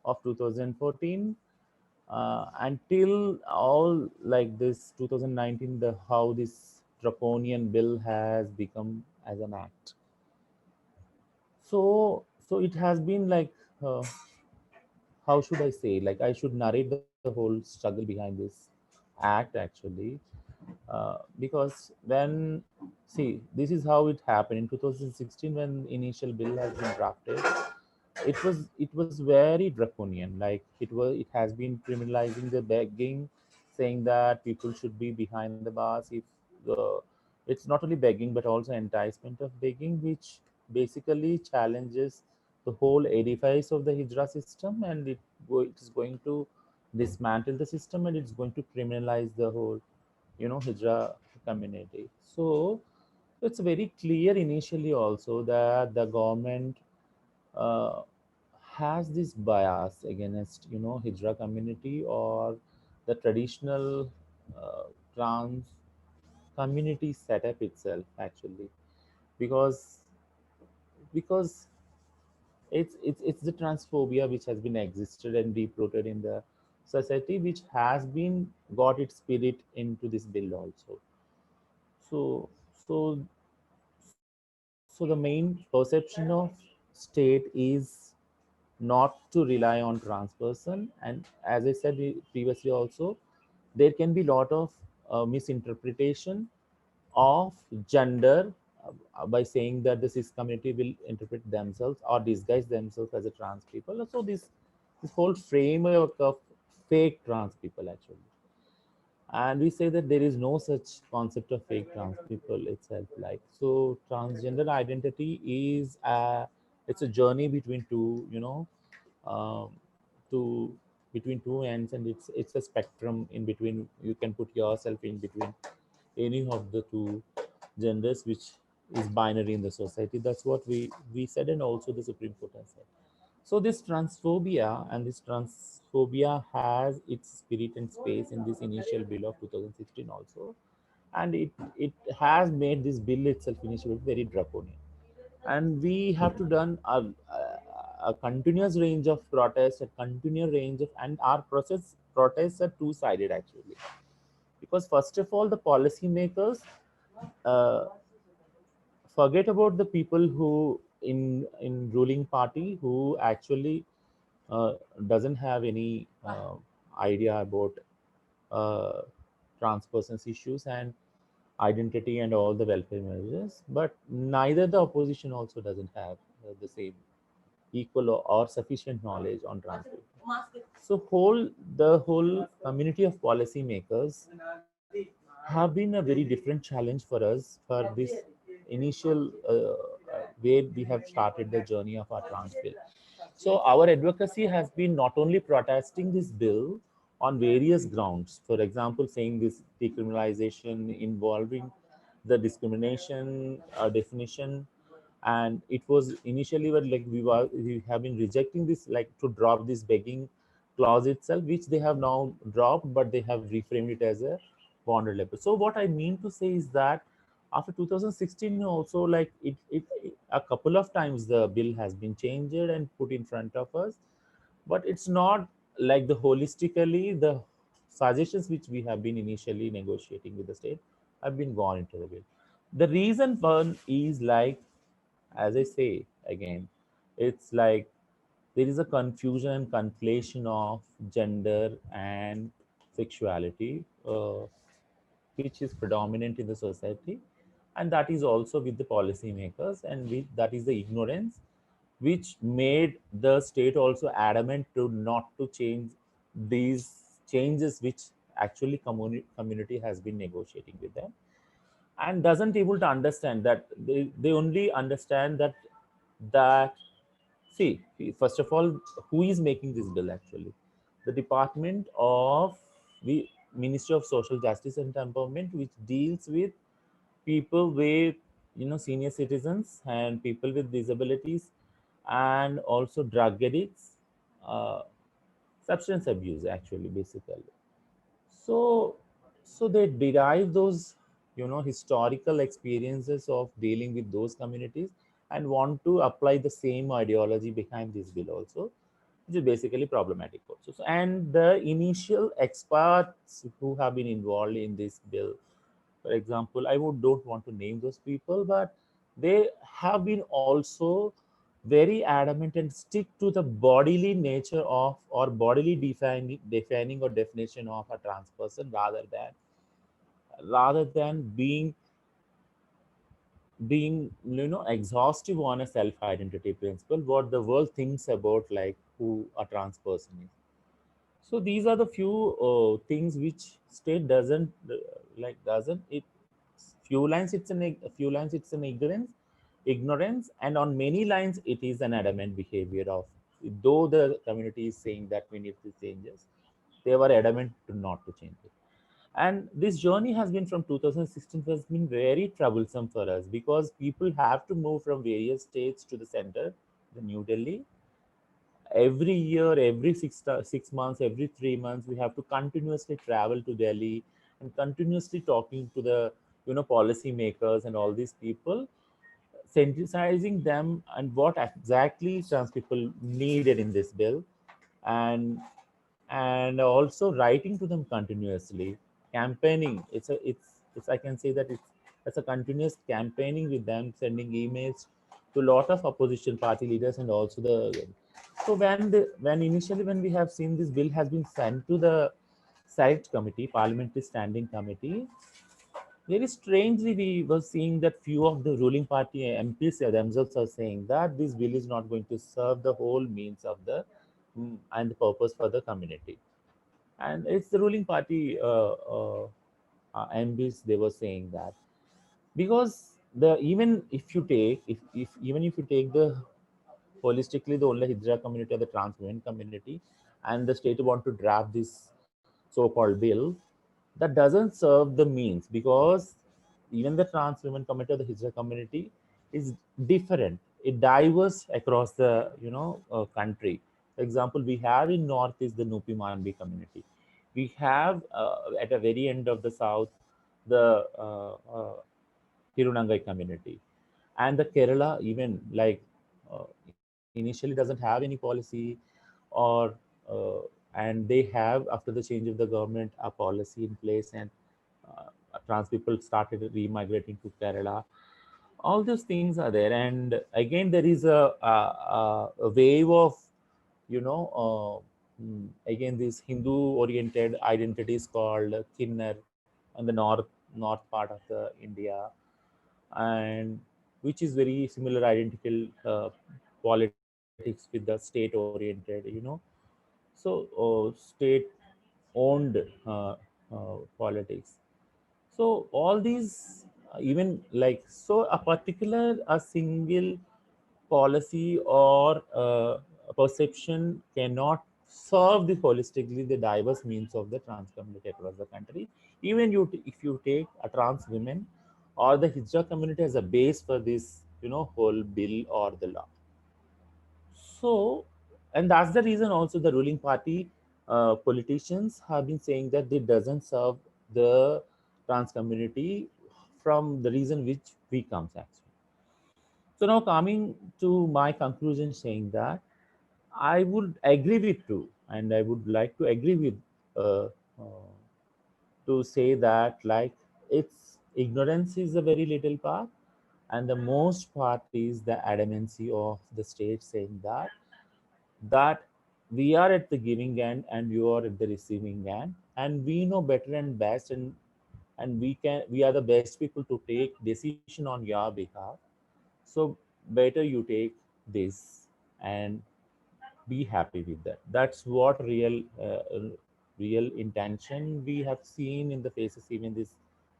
of 2014, until all like this 2019, the how this draconian bill has become as an act. So it has been like, how should I say, like I should narrate the whole struggle behind this act actually, because when, see, this is how it happened in 2016 when initial bill has been drafted. It was very draconian. Like it has been criminalizing the begging, saying that people should be behind the bars if the, it's not only begging but also enticement of begging, which basically challenges the the whole edifice of the Hijra system, and it is going to dismantle the system, and it's going to criminalize the whole, Hijra community. So it's very clear initially also that the government uh, has this bias against, Hijra community or the traditional trans community setup itself, actually, because because it's the transphobia which has been existed and deep rooted in the society, which has been got its spirit into this bill also. So so so the main perception of state is not to rely on trans person, and as I said previously also, there can be lot of misinterpretation of gender by saying that the cis community will interpret themselves or disguise themselves as a trans people. So this whole framework of fake trans people, actually, and we say that there is no such concept of fake trans people itself. Like, so transgender identity is it's a journey between two, um, two between two ends, and it's a spectrum in between. You can put yourself in between any of the two genders, which is binary in the society. That's what we said, and also the Supreme Court has said. So this transphobia, and this transphobia has its spirit and space in this initial bill of 2016 also, and it has made this bill itself initially very draconian. And we have to done a continuous range of protests, a continuous range of, and our protests are two-sided, actually, because first of all the policymakers uh, forget about the people who in ruling party who actually uh, doesn't have any idea about uh, trans persons issues and identity and all the welfare measures, but neither the opposition also doesn't have the same equal or sufficient knowledge on trans people. So the whole community of policymakers have been a very different challenge for us for this initial where we have started the journey of our trans bill. So our advocacy has been not only protesting this bill on various grounds, for example, saying this decriminalization involving the discrimination definition, and it was initially were like we have been rejecting this, like to drop this begging clause itself, which they have now dropped, but they have reframed it as a bonded labor. So what I mean to say is that after 2016 also, like a couple of times the bill has been changed and put in front of us, but it's not like the holistically the suggestions which we have been initially negotiating with the state have been gone into the bill. The reason one is like, as I say again, it's like there is a confusion and conflation of gender and sexuality, which is predominant in the society, and that is also with the policymakers, and that is the ignorance which made the state also adamant to not to change these changes which actually community has been negotiating with them, and doesn't able to understand that they only understand that see, first of all, who is making this bill actually? The Department of the Ministry of Social Justice and Empowerment, which deals with people with senior citizens and people with disabilities, and also drug addicts, uh, substance abuse, actually, basically. So, so they derive those, historical experiences of dealing with those communities and want to apply the same ideology behind this bill also, which is basically problematic also. So, and the initial experts who have been involved in this bill, for example, don't want to name those people, but they have been also very adamant and stick to the bodily nature of or bodily defining or definition of a trans person, rather than being exhaustive on a self identity principle, what the world thinks about like who a trans person is. So these are the few things which state doesn't like doesn't it few lines it's an ignorance, ignorance, and on many lines it is an adamant behavior of, though the community is saying that we need these changes, they were adamant to not to change it. And this journey has been from 2016 has been very troublesome for us, because people have to move from various states to the center, the New Delhi. Every year, every 6 months, every 3 months, we have to continuously travel to Delhi and continuously talking to the policy makers and all these people, sensitizing them and what exactly trans people needed in this bill, and also writing to them continuously, campaigning. It's I can say that it's a continuous campaigning with them, sending emails to a lot of opposition party leaders and also the. So when initially when we have seen this bill has been sent to the select committee, parliamentary standing committee, very strangely we were seeing that few of the ruling party MPs themselves are saying that this bill is not going to serve the whole means of the and the purpose for the community. And it's the ruling party MPs, they were saying that, because the even if you take if even if you take the holistically the only Hijra community or the trans women community, and the state want to draft this so-called bill, that doesn't serve the means, because even the trans women community or the Hijra community is different. It diverse across the country. For example, we have in north is the Nupi Manbi community. We have at the very end of the south the Tirunangai community, and the Kerala even like initially doesn't have any policy, or uh, and they have after the change of the government a policy in place, and trans people started remigrating to Kerala. All those things are there, and again there is a wave of again this Hindu oriented identities called Kinnar on the north part of the India, and which is very similar identical politics with the state oriented, so state owned politics. So all these even like so a particular a single policy or a perception cannot serve the holistically the diverse means of the trans community across the country. Even if you take a trans women or the Hijra community as a base for this whole bill or the law. So, and that's the reason also the ruling party politicians have been saying that it doesn't serve the trans community from the reason which we comes actually. So now coming to my conclusion, saying that I would agree with you, and I would like to agree with uh, uh, to say that like it's ignorance is a very little part, and the most part is the adamancy of the state saying that we are at the giving end and you are at the receiving end, and we know better and best, and we are the best people to take decision on your behalf. So better you take this and be happy with that. That's what real intention we have seen in the faces. Even this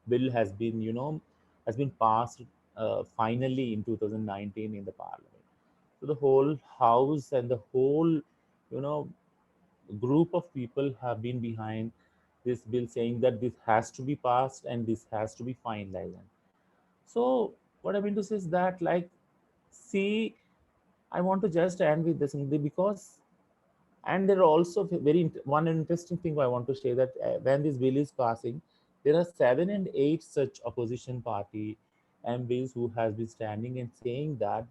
bill has been has been passed finally in 2019 in the parliament. So the whole house and the whole know group of people have been behind this bill, saying that this has to be passed and this has to be finalized. So what I mean to say is that like, see, I want to just end with this because, and there are also one interesting thing I want to say that when this bill is passing, there are 7 and 8 such opposition party MPs who has been standing and saying that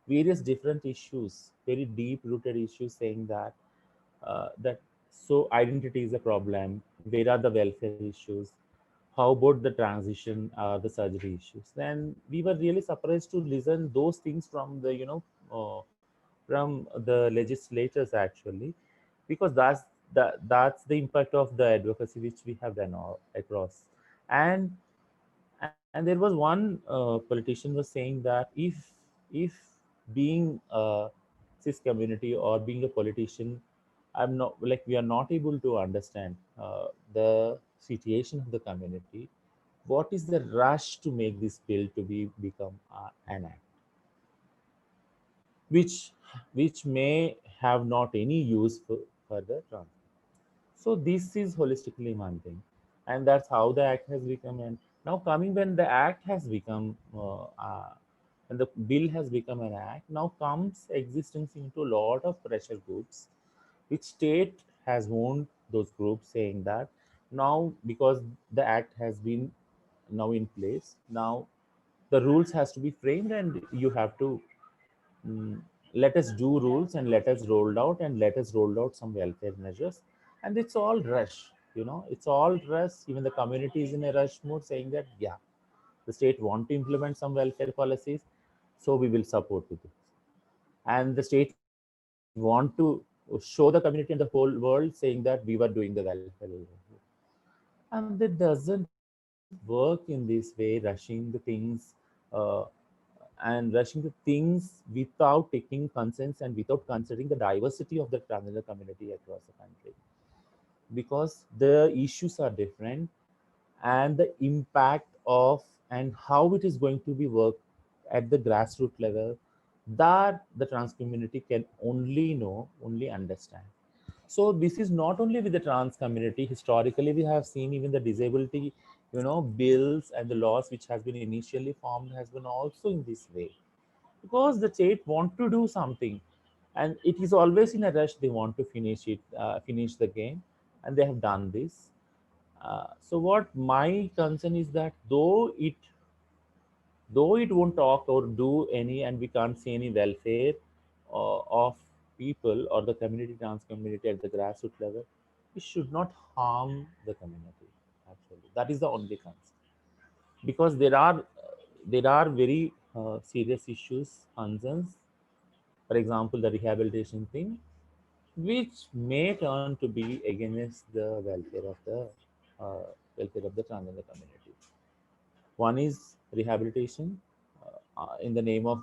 various different issues, very deep rooted issues, saying that so identity is a problem. Where are the welfare issues? How about the transition, the surgery issues? Then we were really surprised to listen those things from the from the legislators actually, because that's the impact of the advocacy which we have done all across. And and there was one politician was saying that if being a cis community or being a politician, I'm not like we are not able to understand the situation of the community. What is the rush to make this bill to be become an act? which may have not any use for the trans. So this is holistically one thing, and that's how the act has become. And now coming when the act has become, when the bill has become an act, now comes existence into a lot of pressure groups, which state has warned those groups saying that now because the act has been now in place, now the rules has to be framed and you have to mm, let us do rules and let us roll out and let us roll out some welfare measures, and it's all rush, it's all rush. Even the community is in a rush mode saying that yeah, the state want to implement some welfare policies, so we will support with it, and the state want to show the community and the whole world saying that we were doing the welfare, and it doesn't work in this way, rushing the things, uh, and rushing the things without taking consents and without considering the diversity of the transgender community across the country, because the issues are different, and the impact of and how it is going to be worked at the grassroots level, that the trans community can only know, only understand. So this is not only with the trans community. Historically we have seen even the disability, bills and the laws which has been initially formed has been also in this way, because the state want to do something, and it is always in a rush. They want to finish it, finish the game, and they have done this. So what my concern is that though it won't talk or do any, and we can't see any welfare of people or the community, trans community at the grassroots level, it should not harm the community. Actually, that is the only concern, because there are very serious issues, concerns. For example, the rehabilitation thing, which may turn to be against the uh, welfare of the transgender community. One is rehabilitation in the name of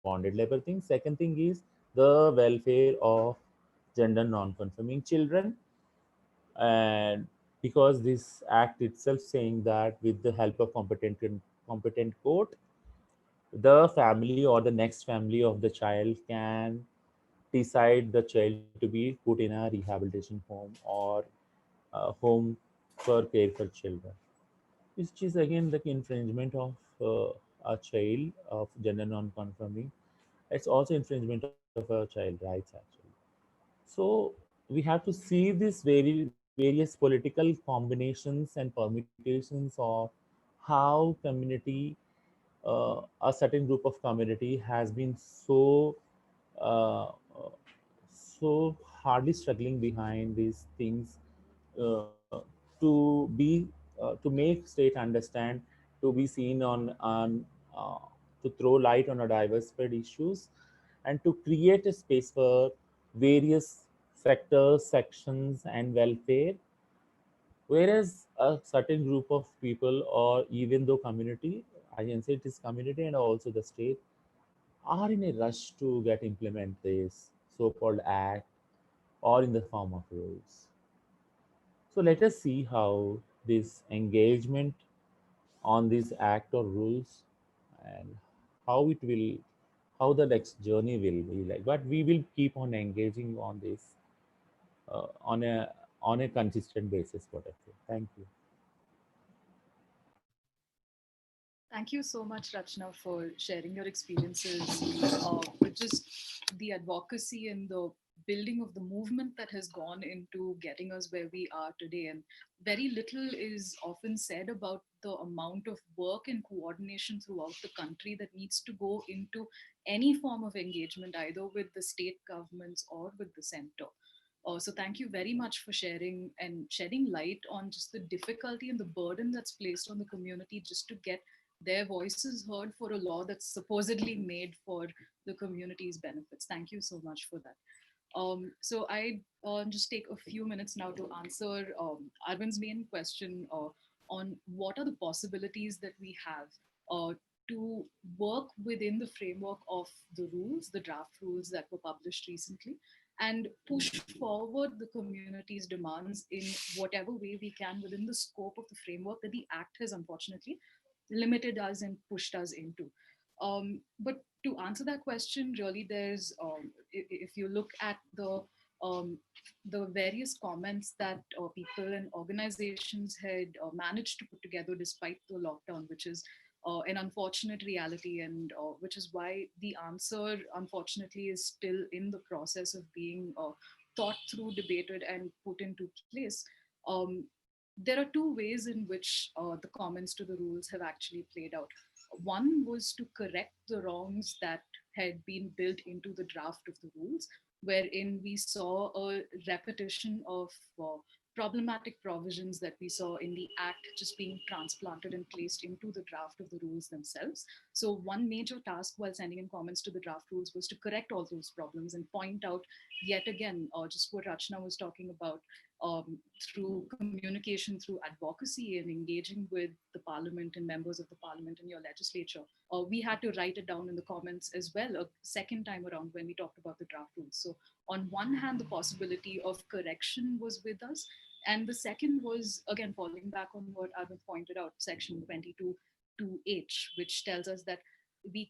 bonded labor thing. Second thing is the welfare of gender non-conforming children, and because this act itself saying that with the help of competent court, the family or the next family of the child can decide the child to be put in a rehabilitation home or a home for care for children, which is again the infringement of a child of gender non-conforming. It's also infringement of a child rights actually. So we have to see this various political combinations and permutations of how community, a certain group of community has been uh, so hardly struggling behind these things, uh, to make state understand, to be seen on uh, to throw light on a diverse spread issues, and to create a space for various sectors, sections, and welfare. Whereas a certain group of people, or even though community, I can say it is community and also the state, are in a rush to get implement this so-called act or in the form of rules. So let us see how this engagement on this act or rules, and how it will, how the next journey will be like. But we will keep on engaging on this on a consistent basis. What I feel. Thank you. Thank you so much, Rachna, for sharing your experiences with just the advocacy and the building of the movement that has gone into getting us where we are today. And very little is often said about the amount of work and coordination throughout the country that needs to go into any form of engagement, either with the state governments or with the center. So thank you very much for sharing and shedding light on just the difficulty and the burden that's placed on the community just to get their voices heard for a law that's supposedly made for the community's benefits. Thank you so much for that. So I just take a few minutes now to answer Arvind's main question on what are the possibilities that we have to work within the framework of the rules, the draft rules that were published recently, and push forward the community's demands in whatever way we can within the scope of the framework that the Act has unfortunately limited us and pushed us into. But to answer that question, really, there's if you look at um, the various comments that people and organizations had managed to put together despite the lockdown, which is an unfortunate reality, and which is why the answer, unfortunately, is still in the process of being thought through, debated, and put into place. Um, there are two ways in which the comments to the rules have actually played out. One was to correct the wrongs that had been built into the draft of the rules, wherein we saw a repetition of problematic provisions that we saw in the Act just being transplanted and placed into the draft of the rules themselves. So, one major task while sending in comments to the draft rules was to correct all those problems and point out yet again, just what Rachna was talking about, through communication, through advocacy, and engaging with the parliament and members of the parliament and your legislature. We had to write it down in the comments as well a second time around when we talked about the draft rules. So, on one hand, the possibility of correction was with us. And the second was, again, falling back on what Arvind pointed out, section 22(2)H, which tells us that the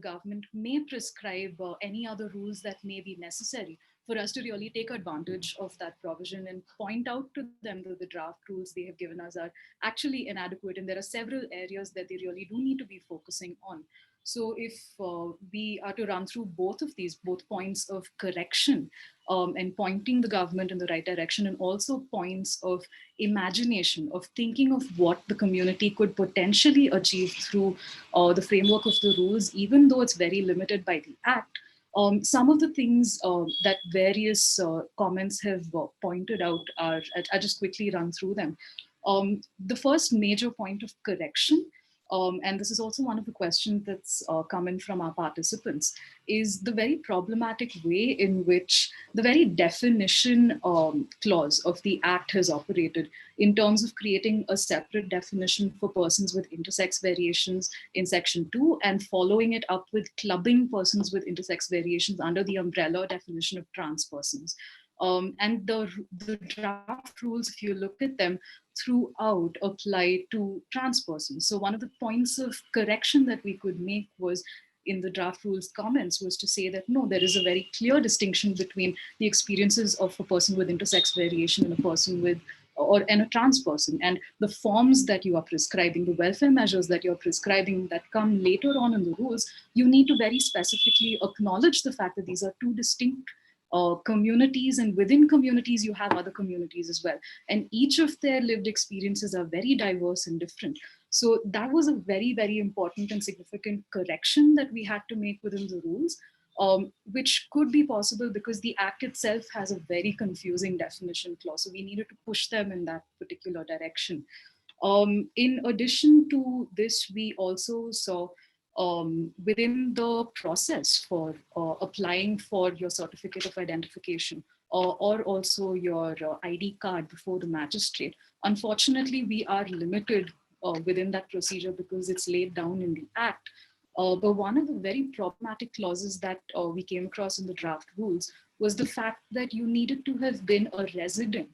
government may prescribe any other rules that may be necessary for us to really take advantage of that provision and point out to them that the draft rules they have given us are actually inadequate. And there are several areas that they really do need to be focusing on. So if we are to run through both of these, both points of correction and pointing the government in the right direction, and also points of imagination, of thinking of what the community could potentially achieve through the framework of the rules, even though it's very limited by the Act, some of the things that various comments have pointed out are, I just quickly run through them. The first major point of correction, and this is also one of the questions that's come in from our participants, is the very problematic way in which the very definition clause of the Act has operated in terms of creating a separate definition for persons with intersex variations in section 2 and following it up with clubbing persons with intersex variations under the umbrella definition of trans persons. And the draft rules, if you look at them throughout, apply to trans persons. So one of the points of correction that we could make was in the draft rules comments was to say that no, there is a very clear distinction between the experiences of a person with intersex variation and a person with and a trans person, and the forms that you are prescribing, the welfare measures that you're prescribing that come later on in the rules, you need to very specifically acknowledge the fact that these are two distinct communities, and within communities you have other communities as well, and each of their lived experiences are very diverse and different. So that was a very, very important and significant correction that we had to make within the rules, which could be possible because the Act itself has a very confusing definition clause. So we needed to push them in that particular direction. In addition to this, we also saw within the process for applying for your certificate of identification or also your ID card before the magistrate, unfortunately, we are limited within that procedure because it's laid down in the Act. But one of the very problematic clauses that we came across in the draft rules was the fact that you needed to have been a resident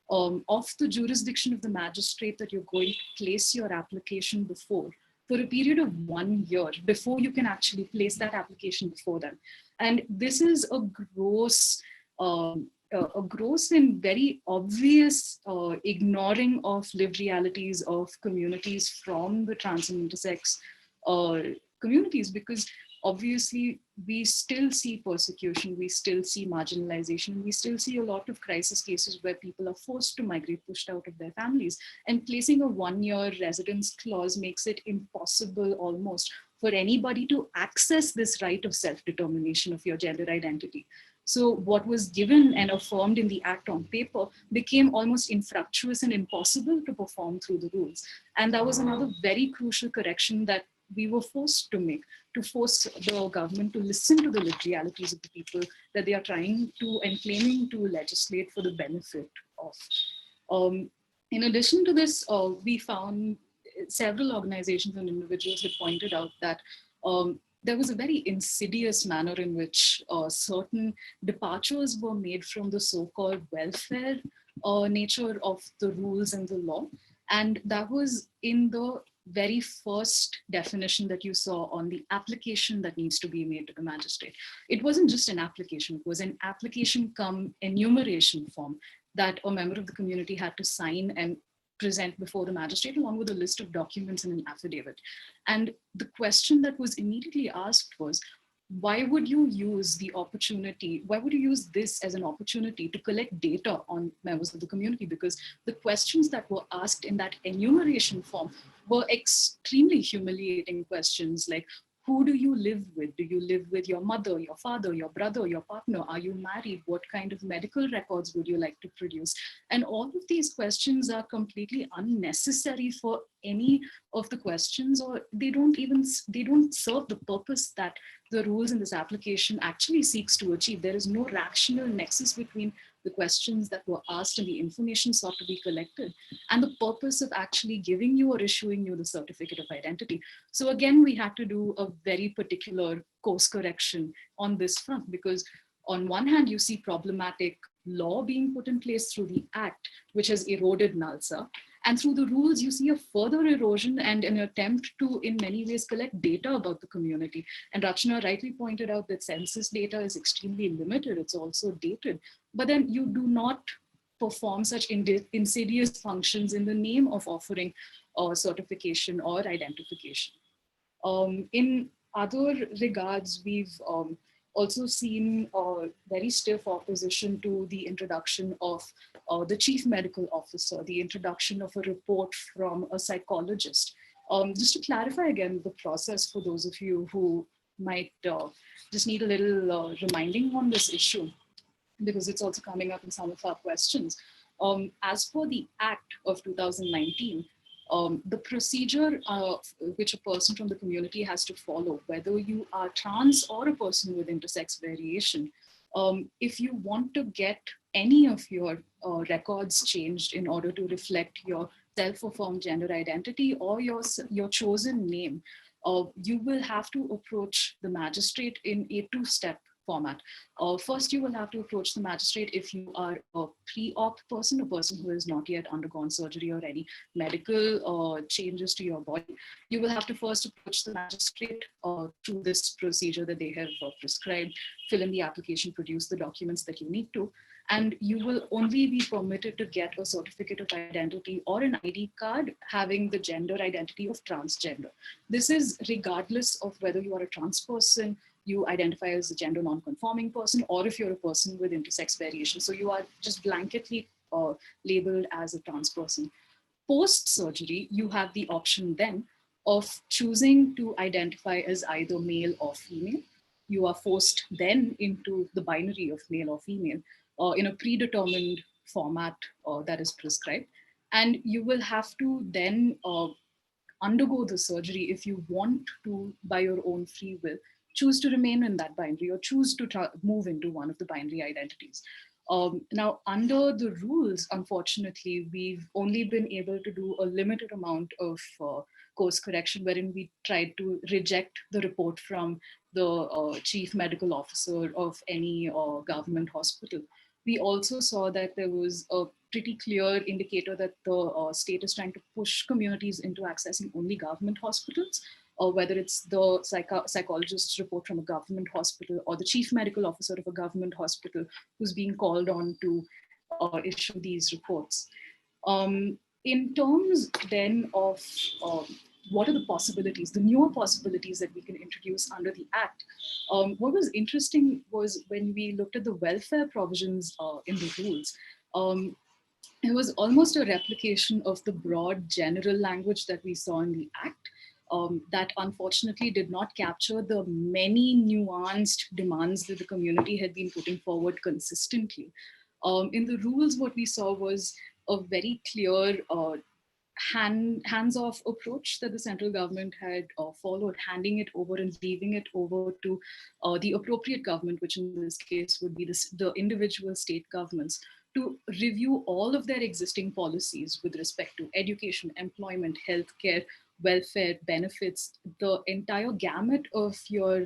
of the jurisdiction of the magistrate that you're going to place your application before for a period of 1 year before you can actually place that application before them. And this is a gross and very obvious ignoring of lived realities of communities from the trans and intersex communities, because obviously we still see persecution, we still see marginalization, we still see a lot of crisis cases where people are forced to migrate, pushed out of their families, and placing a 1 year residence clause makes it impossible almost for anybody to access this right of self-determination of your gender identity. So what was given and affirmed in the Act on paper became almost infructuous and impossible to perform through the rules. And that was another very crucial correction that we were forced to make, to force the government to listen to the lived realities of the people that they are trying to and claiming to legislate for the benefit of. In addition to this, we found several organizations and individuals had pointed out that there was a very insidious manner in which certain departures were made from the so-called welfare nature of the rules and the law. And that was in the very first definition that you saw on the application that needs to be made to the magistrate. It wasn't just an application, it was an application cum enumeration form that a member of the community had to sign and present before the magistrate along with a list of documents and an affidavit. And the question that was immediately asked was, why would you use the opportunity, why would you use this as an opportunity to collect data on members of the community? Because the questions that were asked in that enumeration form were extremely humiliating questions, like, who do you live with? Do you live with your mother, your father, your brother, your partner? Are you married? What kind of medical records would you like to produce? And all of these questions are completely unnecessary for any of the questions, or they don't serve the purpose that the rules in this application actually seeks to achieve. There is no rational nexus between the questions that were asked and the information sought to be collected and the purpose of actually giving you or issuing you the certificate of identity. So again, we had to do a very particular course correction on this front, because on one hand, you see problematic law being put in place through the act, which has eroded NALSA. And through the rules, you see a further erosion and an attempt to, in many ways, collect data about the community. And Rachna rightly pointed out that census data is extremely limited. It's also dated. But then you do not perform such insidious functions in the name of offering certification or identification. In other regards, we've also seen very stiff opposition to the introduction of the chief medical officer, the introduction of a report from a psychologist. Just to clarify again the process for those of you who might just need a little reminding on this issue, because it's also coming up in some of our questions. As for the Act of 2019, the procedure which a person from the community has to follow, whether you are trans or a person with intersex variation, if you want to get any of your records changed in order to reflect your self-affirmed gender identity or your chosen name, you will have to approach the magistrate in a two-step format. First, you will have to approach the magistrate if you are a pre-op person, a person who has not yet undergone surgery or any medical changes to your body. You will have to first approach the magistrate through this procedure that they have prescribed, fill in the application, produce the documents that you need to, and you will only be permitted to get a certificate of identity or an ID card having the gender identity of transgender. This is regardless of whether you are a trans person, you identify as a gender non-conforming person, or if you're a person with intersex variation. So you are just blanketly labeled as a trans person. Post-surgery, you have the option then of choosing to identify as either male or female. You are forced then into the binary of male or female in a predetermined format that is prescribed. And you will have to then undergo the surgery if you want to, by your own free will, choose to remain in that binary or choose to move into one of the binary identities. Now, under the rules, unfortunately, we've only been able to do a limited amount of course correction, wherein we tried to reject the report from the chief medical officer of any government hospital. We also saw that there was a pretty clear indicator that the state is trying to push communities into accessing only government hospitals, or whether it's the psychologist's report from a government hospital or the chief medical officer of a government hospital who's being called on to issue these reports. In terms then of what are the possibilities, the newer possibilities that we can introduce under the Act, what was interesting was when we looked at the welfare provisions in the rules, it was almost a replication of the broad general language that we saw in the Act. That unfortunately did not capture the many nuanced demands that the community had been putting forward consistently. In the rules, what we saw was a very clear hands-off approach that the central government had followed, handing it over and leaving it over to the appropriate government, which in this case would be the individual state governments, to review all of their existing policies with respect to education, employment, healthcare, welfare, benefits, the entire gamut of your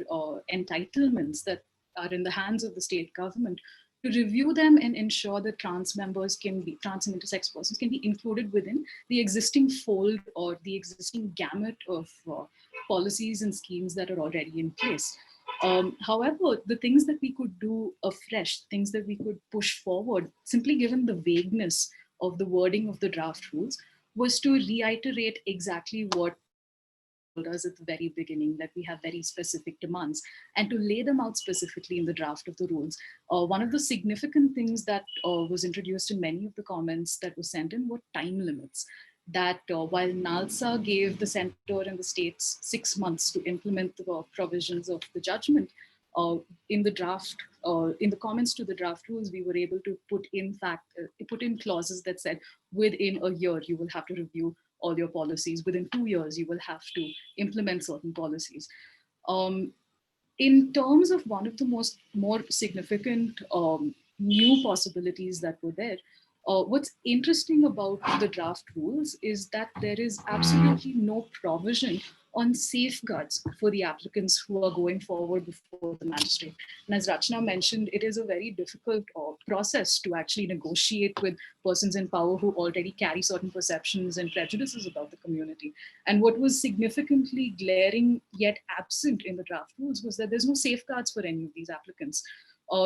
entitlements that are in the hands of the state government, to review them and ensure that trans members can be, trans and intersex persons can be included within the existing fold or the existing gamut of policies and schemes that are already in place. However, the things that we could do afresh, things that we could push forward, simply given the vagueness of the wording of the draft rules, was to reiterate exactly what told us at the very beginning, that we have very specific demands, and to lay them out specifically in the draft of the rules. One of the significant things that was introduced in many of the comments that were sent in were time limits. That while NALSA gave the center and the states 6 months to implement the provisions of the judgment, uh, in the draft, in the comments to the draft rules, we were able to put in clauses that said within a year you will have to review all your policies. Within 2 years, you will have to implement certain policies. Um, in terms of one of the more significant new possibilities that were there, what's interesting about the draft rules is that there is absolutely no provision on safeguards for the applicants who are going forward before the magistrate. And as Rachna mentioned, it is a very difficult process to actually negotiate with persons in power who already carry certain perceptions and prejudices about the community. And what was significantly glaring yet absent in the draft rules was that there's no safeguards for any of these applicants.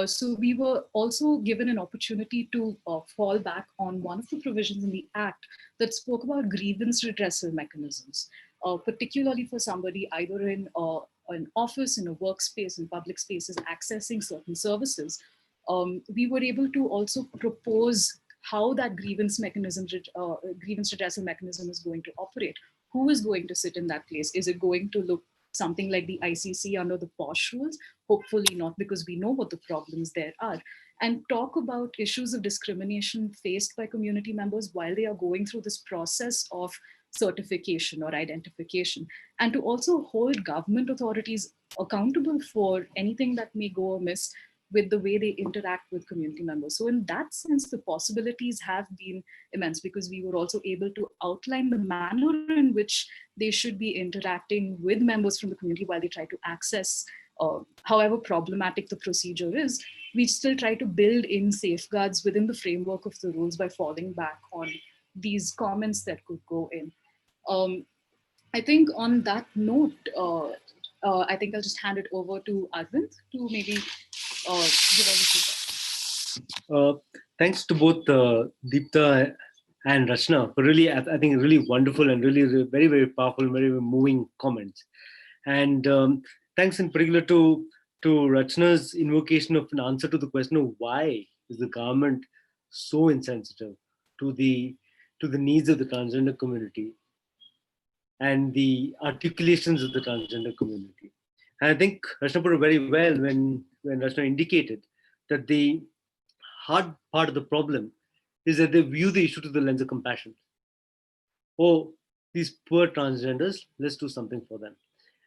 So we were also given an opportunity to fall back on one of the provisions in the Act that spoke about grievance redressal mechanisms, particularly for somebody either in an office, in a workspace, in public spaces, accessing certain services. We were able to also propose how that grievance redressal mechanism is going to operate. Who is going to sit in that place? Is it going to look something like the ICC under the POSH rules? Hopefully not, because we know what the problems there are. And talk about issues of discrimination faced by community members while they are going through this process of certification or identification. And to also hold government authorities accountable for anything that may go amiss with the way they interact with community members. So in that sense, the possibilities have been immense, because we were also able to outline the manner in which they should be interacting with members from the community while they try to access, however problematic the procedure is. We still try to build in safeguards within the framework of the rules by falling back on these comments that could go in. I think on that note, I think I'll just hand it over to Arvind to maybe give us a few. Thanks to both Deepta and Rachna for really, I think, really wonderful and really very, very powerful, very moving comments. And thanks in particular to Rachna's invocation of an answer to the question of why is the government so insensitive to the needs of the transgender community and the articulations of the transgender community. And I think Rachna put it very well when Rachna indicated that the hard part of the problem is that they view the issue through the lens of compassion. Oh, these poor transgenders, let's do something for them.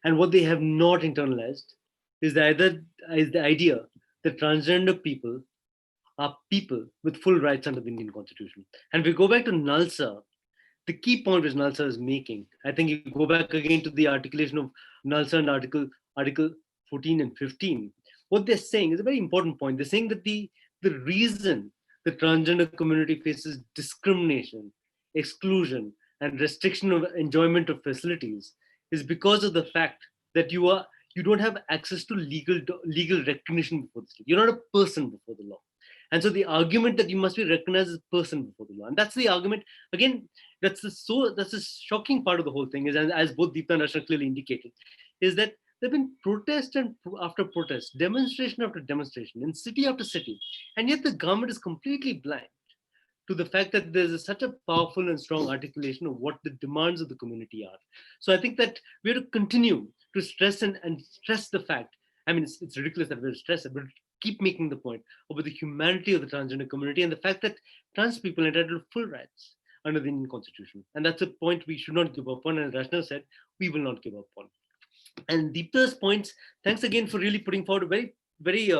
And what they have not internalized is the idea that transgender people are people with full rights under the Indian Constitution. And if we go back to NALSA, the key point which NALSA is making, I think you go back again to the articulation of NALSA and Article 14 and 15. What they're saying is a very important point. They're saying that the reason the transgender community faces discrimination, exclusion, and restriction of enjoyment of facilities is because of the fact that you don't have access to legal recognition before the state. You're not a person before the law. And so the argument that you must be recognized as a person before the law, and that's the argument, again, that's the shocking part of the whole thing, is as both Deepta and Rachna clearly indicated, is that there have been protest and after protest, demonstration after demonstration, in city after city, and yet the government is completely blind to the fact that there's such a powerful and strong articulation of what the demands of the community are. So I think that we have to continue to stress and stress the fact. I mean, it's ridiculous that we're stressing, but keep making the point about the humanity of the transgender community and the fact that trans people are entitled to full rights under the Indian Constitution. And that's a point we should not give up on. And Rachna said, we will not give up on. And Deepta's points, thanks again for really putting forward a very, very,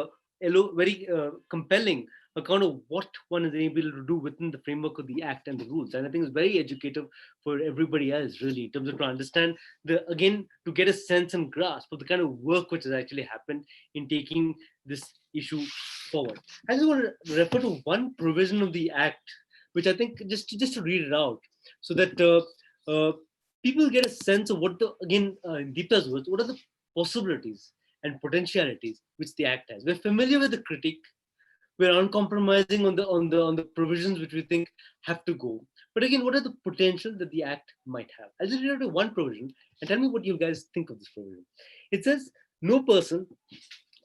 very compelling account of what one is able to do within the framework of the Act and the rules. And I think it's very educative for everybody else, really, in terms of to understand, to get a sense and grasp of the kind of work which has actually happened in taking this issue forward. I just want to refer to one provision of the Act, which I think just to read it out, so that people get a sense of what Deepa's words, what are the possibilities and potentialities which the Act has. We're familiar with the critique. We're uncompromising on the provisions which we think have to go. But again, what are the potential that the Act might have? I'll just read out one provision and tell me what you guys think of this provision. It says, no person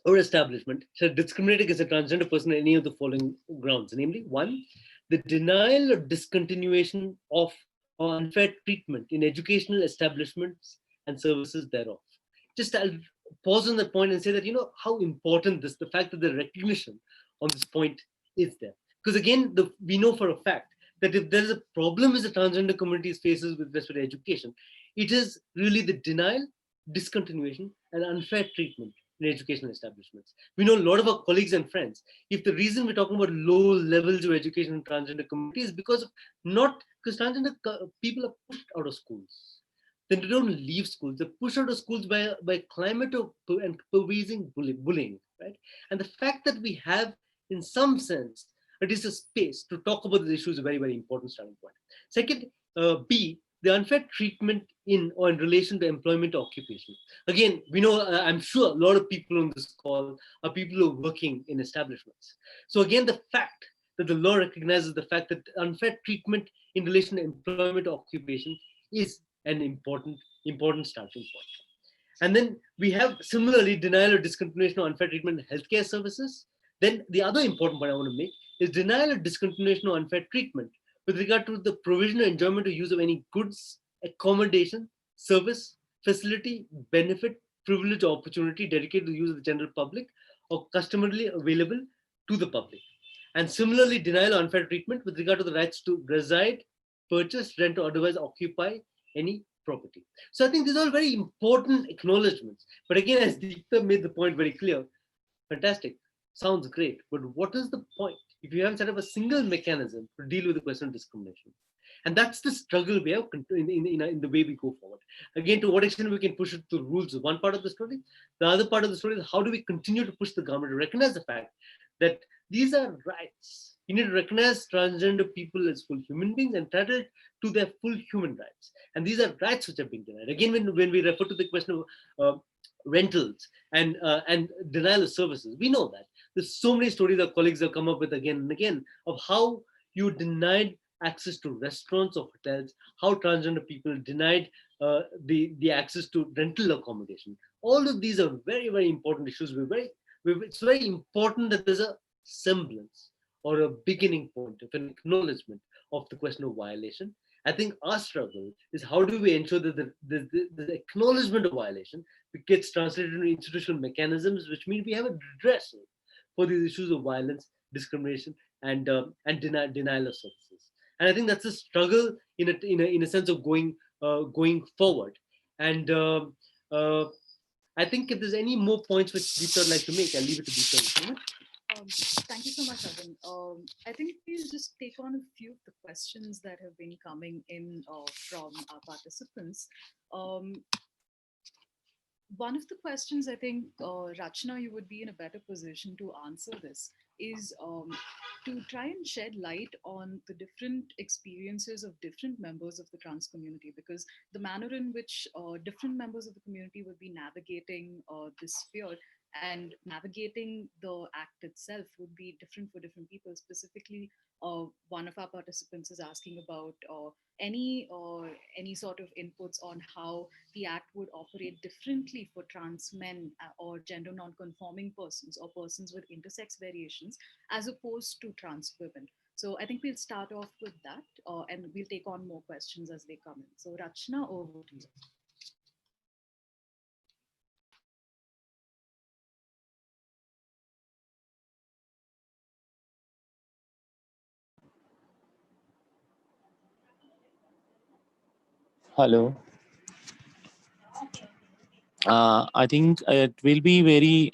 or establishment shall discriminate against a transgender person on any of the following grounds. Namely, one, the denial or discontinuation of or unfair treatment in educational establishments and services thereof. Just I'll pause on that point and say that, how important the fact that the recognition on this point is there. Because again, we know for a fact that if there's a problem which the transgender community faces with respect to education, it is really the denial, discontinuation, and unfair treatment in educational establishments. We know a lot of our colleagues and friends, if the reason we're talking about low levels of education in transgender community is because transgender people are pushed out of schools. Then they don't leave schools. They're pushed out of schools by a climate of and pervasive bullying, right? And the fact that we have, in some sense, it is a space to talk about these issues is a very, very important starting point. Second, B, the unfair treatment in or in relation to employment or occupation. Again, we know, I'm sure a lot of people on this call are people who are working in establishments. So again, the fact that the law recognizes the fact that unfair treatment in relation to employment or occupation is an important starting point. And then we have similarly denial or discontinuation or unfair treatment in healthcare services. Then the other important point I want to make is denial or discontinuation or unfair treatment with regard to the provision or enjoyment or use of any goods, accommodation, service, facility, benefit, privilege, or opportunity dedicated to the use of the general public or customarily available to the public. And similarly, denial or unfair treatment with regard to the rights to reside, purchase, rent, or otherwise occupy any property. So I think these are all very important acknowledgements. But again, as Deepta made the point very clear, fantastic, sounds great. But what is the point if you haven't set up a single mechanism to deal with the question of discrimination? And that's the struggle we have in the way we go forward. Again, to what extent we can push it to rules is one part of the story. The other part of the story is how do we continue to push the government to recognize the fact that these are rights. You need to recognize transgender people as full human beings entitled to their full human rights. And these are rights which are being denied. Again, when we refer to the question of rentals and denial of services, we know that. There's so many stories our colleagues have come up with again and again of how you denied access to restaurants or hotels, how transgender people denied the access to rental accommodation. All of these are very, very important issues. It's very important that there's a semblance or a beginning point of an acknowledgement of the question of violation. I think our struggle is how do we ensure that the acknowledgement of violation gets translated into institutional mechanisms, which mean we have a redressal for these issues of violence, discrimination, and denial of services. And I think that's a struggle in a sense of going forward. And I think if there's any more points which Deepta would like to make, I'll leave it to Deepta. Thank you so much, Arvind. I think we'll just take on a few of the questions that have been coming in from our participants. One of the questions I think, Rachna, you would be in a better position to answer this, is to try and shed light on the different experiences of different members of the trans community, because the manner in which different members of the community would be navigating this sphere and navigating the act itself would be different for different people. Specifically, one of our participants is asking about any sort of inputs on how the act would operate differently for trans men or gender non-conforming persons or persons with intersex variations as opposed to trans women. So I think we'll start off with that and we'll take on more questions as they come in. So Rachna, over to you. Hello. I think it will be very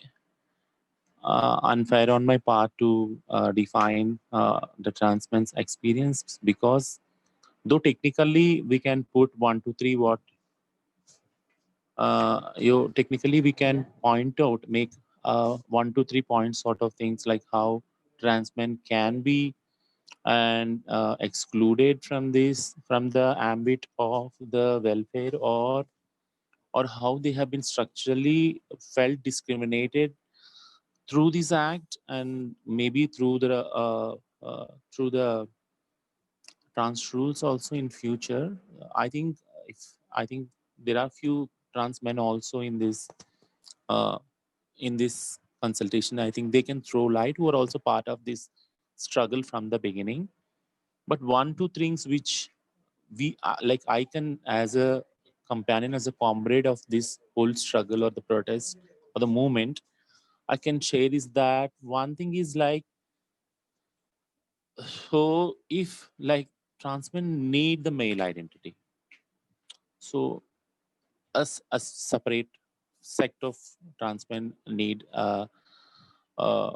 unfair on my part to define the trans men's experience, because though technically we can put 1, 2, 3 what technically we can point out, make 1 to 3 points sort of things, like how trans men can be and excluded from this, from the ambit of the welfare, or how they have been structurally felt discriminated through this act, and maybe through the trans rules also in future. If I think there are few trans men also uh, in this consultation. I think they can throw light, who are also part of this struggle from the beginning. But one two things which we like, I can, as a companion, as a comrade of this whole struggle or the protest or the movement, I can share is that one thing is like, so if like trans men need the male identity, so a separate sect of trans men need uh, a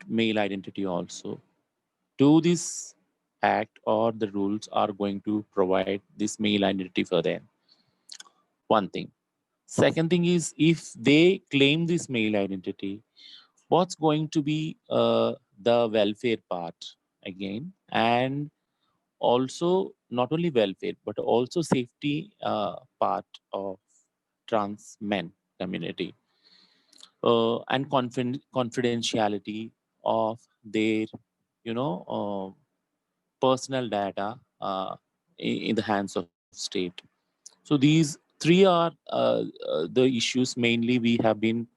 male identity also. Do this act or the rules are going to provide this male identity for them? One thing. Second thing is, if they claim this male identity, what's going to be the welfare part again? And also not only welfare but also safety part of trans men community, and confidentiality of their, you know, personal data in the hands of state. So these three are the issues mainly we have been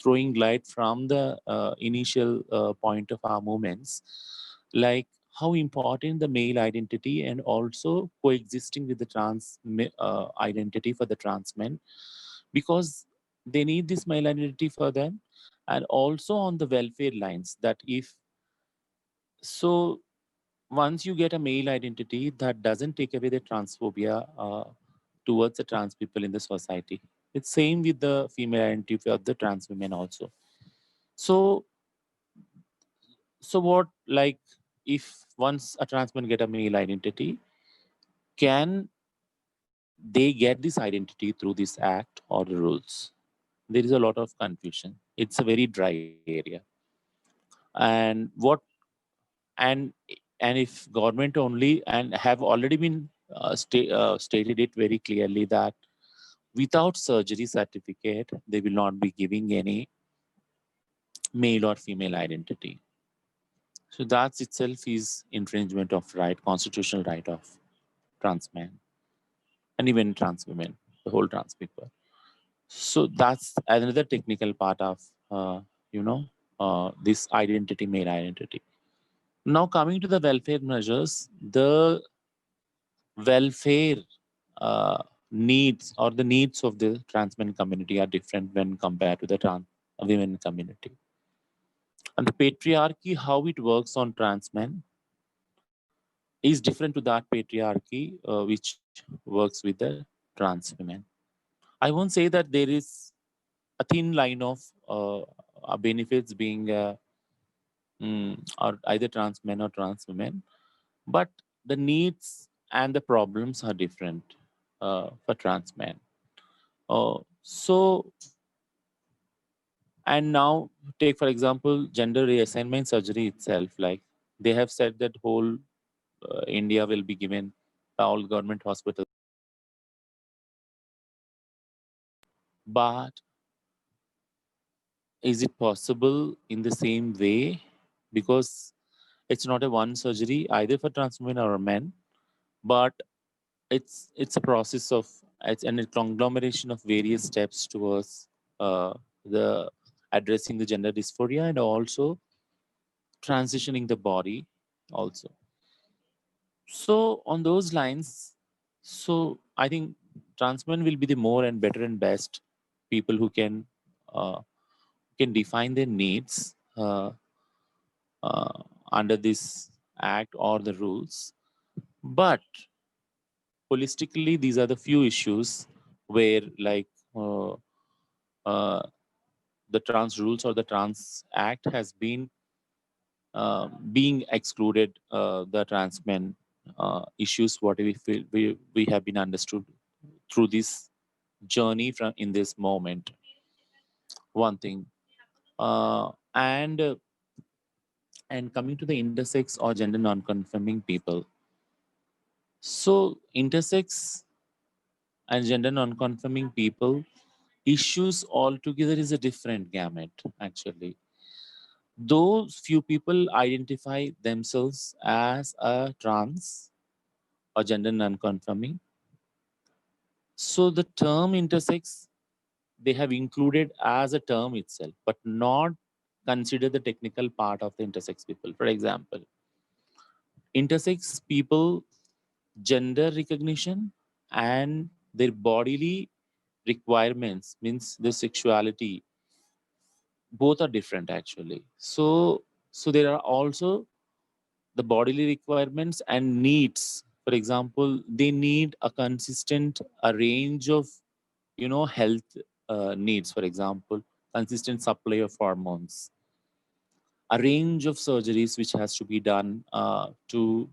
throwing light from the initial point of our movements, like how important the male identity and also coexisting with the identity for the trans men, because they need this male identity for them, and also on the welfare lines, that if so once you get a male identity, that doesn't take away the transphobia towards the trans people in the society. It's same with the female identity of the trans women also. So what, like, if once a trans man get a male identity, can they get this identity through this act or the rules? There is a lot of confusion. It's a very dry area. And what, and if government only and have already been stated it very clearly that without surgery certificate they will not be giving any male or female identity. So that itself is infringement of right, constitutional right of trans men and even trans women, the whole trans people. So that's another technical part of you know this identity, male identity. Now coming to the welfare measures, the welfare needs or the needs of the trans men community are different when compared to the trans women community. And the patriarchy, how it works on trans men, is different to that patriarchy which works with the trans women. I won't say that there is a thin line of benefits being or either trans men or trans women, but the needs and the problems are different for trans men. So, and now take for example gender reassignment surgery itself. Like they have said that whole India will be given all government hospitals, but is it possible in the same way? Because it's not a one surgery either for trans women or men, but it's a process of, it's an conglomeration of various steps towards the addressing the gender dysphoria and also transitioning the body also. So on those lines, so I think trans men will be the more and better and best people who can define their needs under this act or the rules. But holistically, these are the few issues where like uh, uh, the trans rules or the trans act has been being excluded the trans men issues, what we feel we have been understood through this journey from in this moment. One thing. And coming to the intersex or gender non-conforming people. So intersex and gender non-conforming people issues altogether is a different gamut actually. Those few people identify themselves as a trans or gender non-conforming. So the term intersex they have included as a term itself, but not consider the technical part of the intersex people. For example, intersex people gender recognition and their bodily requirements means their sexuality both are different actually. So there are also the bodily requirements and needs. For example, they need a consistent a range of health needs. For example, consistent supply of hormones, a range of surgeries which has to be done to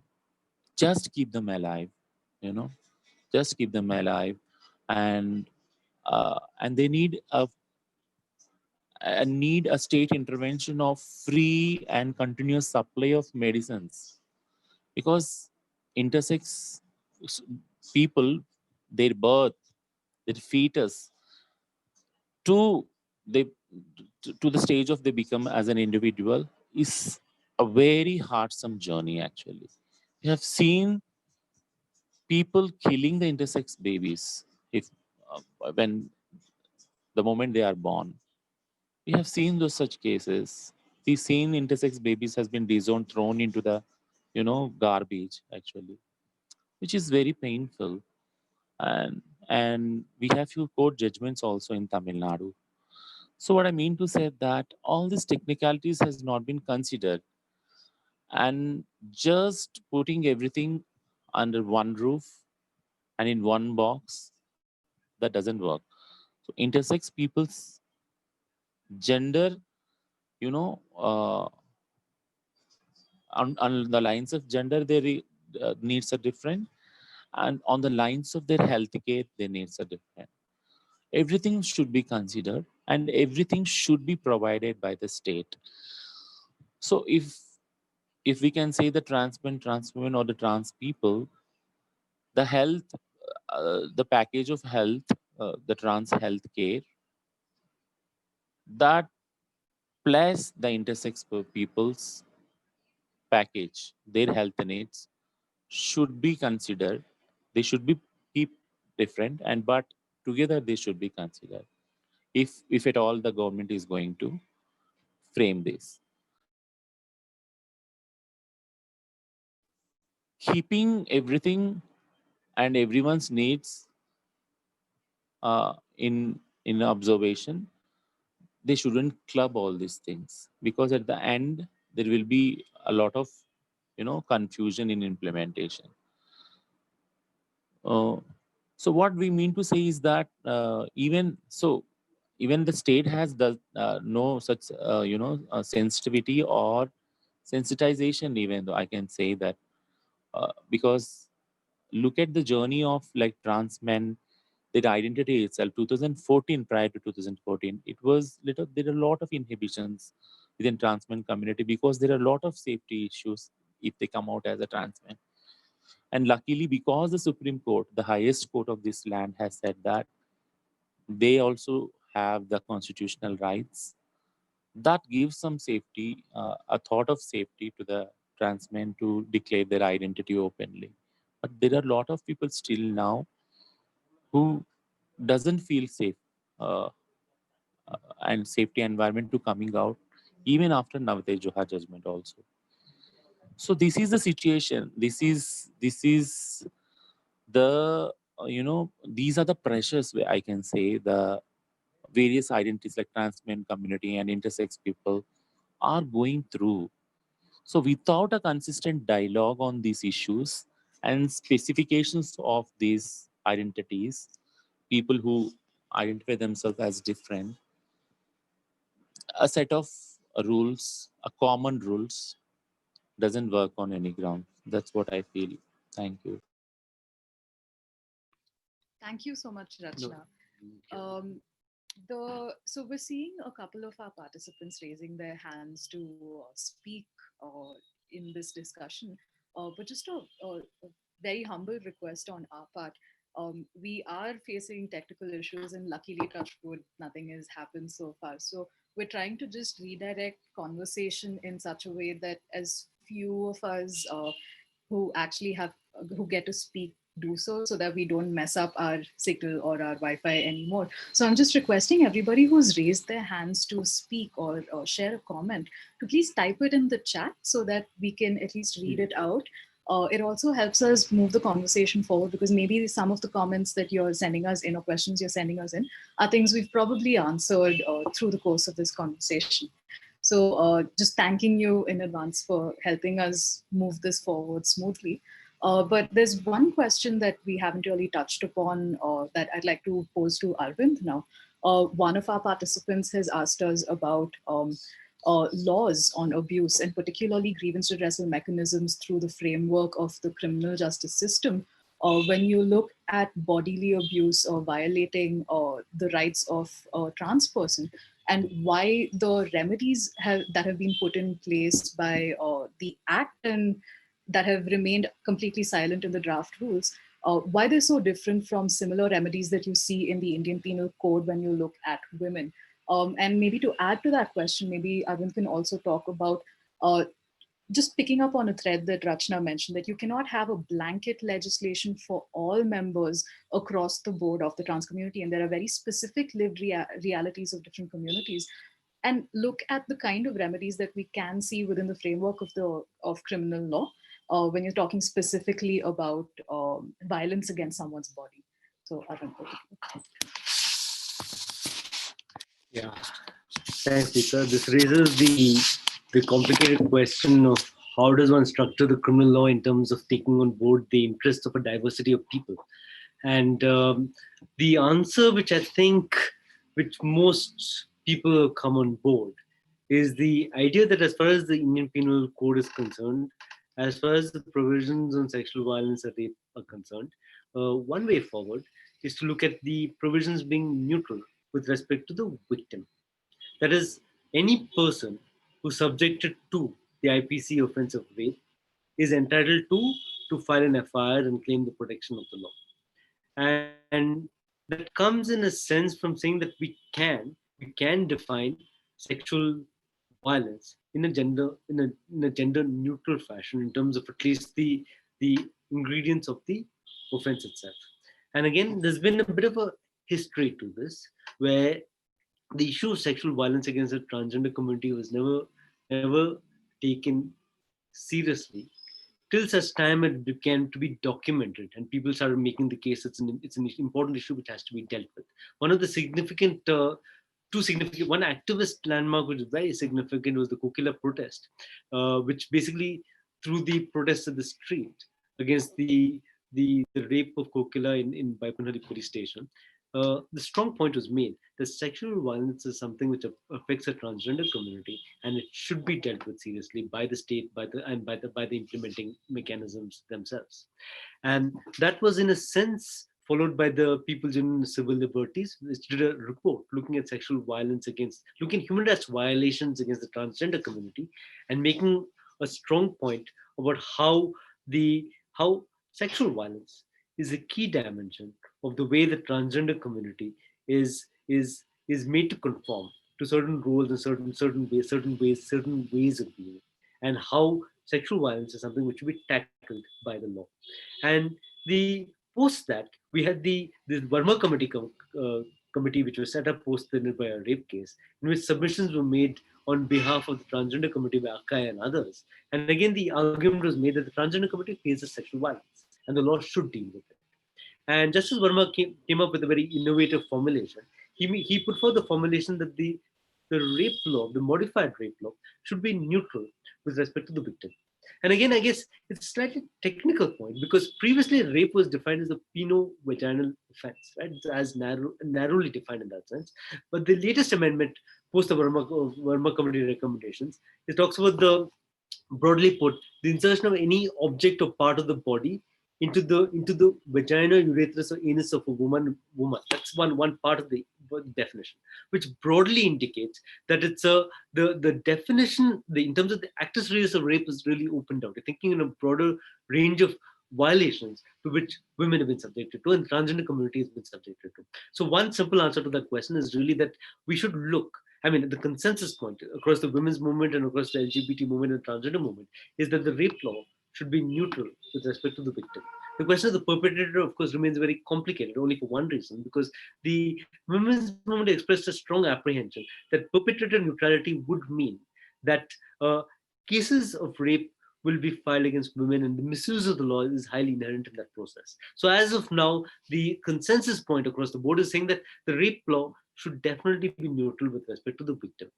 just keep them alive, you know just keep them alive. And they need a state intervention of free and continuous supply of medicines, because intersex s- people, their birth, their fetus, to they to the stage of they become as an individual is a very heartsome journey actually. We have seen people killing the intersex babies if when the moment they are born. We have seen those such cases. We've seen intersex babies has been disowned, thrown into the garbage actually, which is very painful. And we have few court judgments also in Tamil Nadu. So what I mean to say that all these technicalities has not been considered, and just putting everything under one roof and in one box, that doesn't work. So intersex people's gender, you know, on the lines of gender, their needs are different, and on the lines of their health care, their needs are different. Everything should be considered, and everything should be provided by the state. So if we can say the trans men, trans women, or the trans people, the health, the package of health, the trans health care, that plus the intersex people's package, their health needs should be considered. They should be keep different, and but together they should be considered. If at all the government is going to frame this, keeping everything and everyone's needs in observation, they shouldn't club all these things, because at the end there will be a lot of confusion in implementation. uh, so what we mean to say is that even the state has no such sensitivity or sensitization, even though I can say that, because look at the journey of like trans men, their identity itself. 2014, prior to 2014, it was little there are a lot of inhibitions within trans men community, because there are a lot of safety issues if they come out as a trans man. And luckily, because the Supreme Court, the highest court of this land, has said that they also have the constitutional rights, that gives some safety, a thought of safety to the trans men to declare their identity openly. But there are a lot of people still now who doesn't feel safe, uh, and safety environment to coming out even after Navate Johar judgment also. So this is the situation. This is the these are the pressures where I can say the various identities like trans men community and intersex people are going through. So without a consistent dialogue on these issues and specifications of these identities, people who identify themselves as different, a set of rules, a common rules, doesn't work on any ground. That's what I feel. Thank you. Thank you so much, No, Rachna. thank you. Um, So we're seeing a couple of our participants raising their hands to speak in this discussion, but just a very humble request on our part. We are facing technical issues, and luckily, touch wood, nothing has happened so far. So we're trying to just redirect conversation in such a way that as few of us who actually have who get to speak do so that we don't mess up our signal or our Wi-Fi anymore. So I'm just requesting everybody who's raised their hands to speak or share a comment to please type it in the chat so that we can at least read it out. It also helps us move the conversation forward because maybe some of the comments that you're sending us in or questions you're sending us in are things we've probably answered through the course of this conversation. So just thanking you in advance for helping us move this forward smoothly. But there's one question that we haven't really touched upon that I'd like to pose to Arvind now. One of our participants has asked us about laws on abuse and particularly grievance redressal mechanisms through the framework of the criminal justice system. When you look at bodily abuse or violating the rights of a trans person, and why the remedies that have been put in place by the Act and that have remained completely silent in the draft rules, why they're so different from similar remedies that you see in the Indian Penal Code when you look at women. And maybe to add to that question, maybe Arvind can also talk about uh, just picking up on a thread that Rachna mentioned, that you cannot have a blanket legislation for all members across the board of the trans community. And there are very specific lived realities of different communities. And look at the kind of remedies that we can see within the framework of criminal law when you're talking specifically about violence against someone's body. So, Arvind, over to you. Yeah, thanks, Lisa. This raises the complicated question of how does one structure the criminal law in terms of taking on board the interests of a diversity of people. And the answer, which I think, which most people come on board, is the idea that as far as the Indian Penal Code is concerned, as far as the provisions on sexual violence and rape are concerned, one way forward is to look at the provisions being neutral with respect to the victim. That is, any person who's subjected to the IPC offense of rape is entitled to file an FIR and claim the protection of the law. And that comes in a sense from saying that we can define sexual violence in a gender neutral fashion in terms of at least the ingredients of the offense itself. And again, there's been a bit of a history to this where the issue of sexual violence against the transgender community was never taken seriously till such time it began to be documented and people started making the case it's an important issue which has to be dealt with. One of the two significant, one activist landmark which is very significant was the Kokila Protest, which basically through the protests at the street against the rape of Kokila in Baipanhalli police station. The strong point was made that sexual violence is something which affects the transgender community, and it should be dealt with seriously by the state, by the implementing mechanisms themselves. And that was, in a sense, followed by the People's Union of Civil Liberties, which did a report looking at looking at human rights violations against the transgender community, and making a strong point about how sexual violence is a key dimension of the way the transgender community is made to conform to certain rules and certain ways of being, and how sexual violence is something which should be tackled by the law. And the post that we had the Verma committee which was set up post the Nirbhaya rape case, in which submissions were made on behalf of the transgender community by Akai and others. And again, the argument was made that the transgender community faces sexual violence and the law should deal with it. And Justice Verma came up with a very innovative formulation. He put forth the formulation that the rape law, the modified rape law, should be neutral with respect to the victim. And again, I guess it's a slightly technical point because previously rape was defined as a peno-vaginal offense, right? It's as narrowly defined in that sense. But the latest amendment, post the Verma Committee recommendations, it talks about broadly put, the insertion of any object or part of the body into the vagina, urethra, or anus of a woman. That's one part of the definition, which broadly indicates that it's the definition, in terms of the actus reus of rape, is really opened out. You're thinking in a broader range of violations to which women have been subjected to and transgender community has been subjected to. So one simple answer to that question is really that we should look. I mean, the consensus point across the women's movement and across the LGBT movement and transgender movement is that the rape law should be neutral with respect to the victim. The question of the perpetrator, of course, remains very complicated, only for one reason, because the women's movement expressed a strong apprehension that perpetrator neutrality would mean that cases of rape will be filed against women, and the misuse of the law is highly inherent in that process. So as of now, the consensus point across the board is saying that the rape law should definitely be neutral with respect to the victim.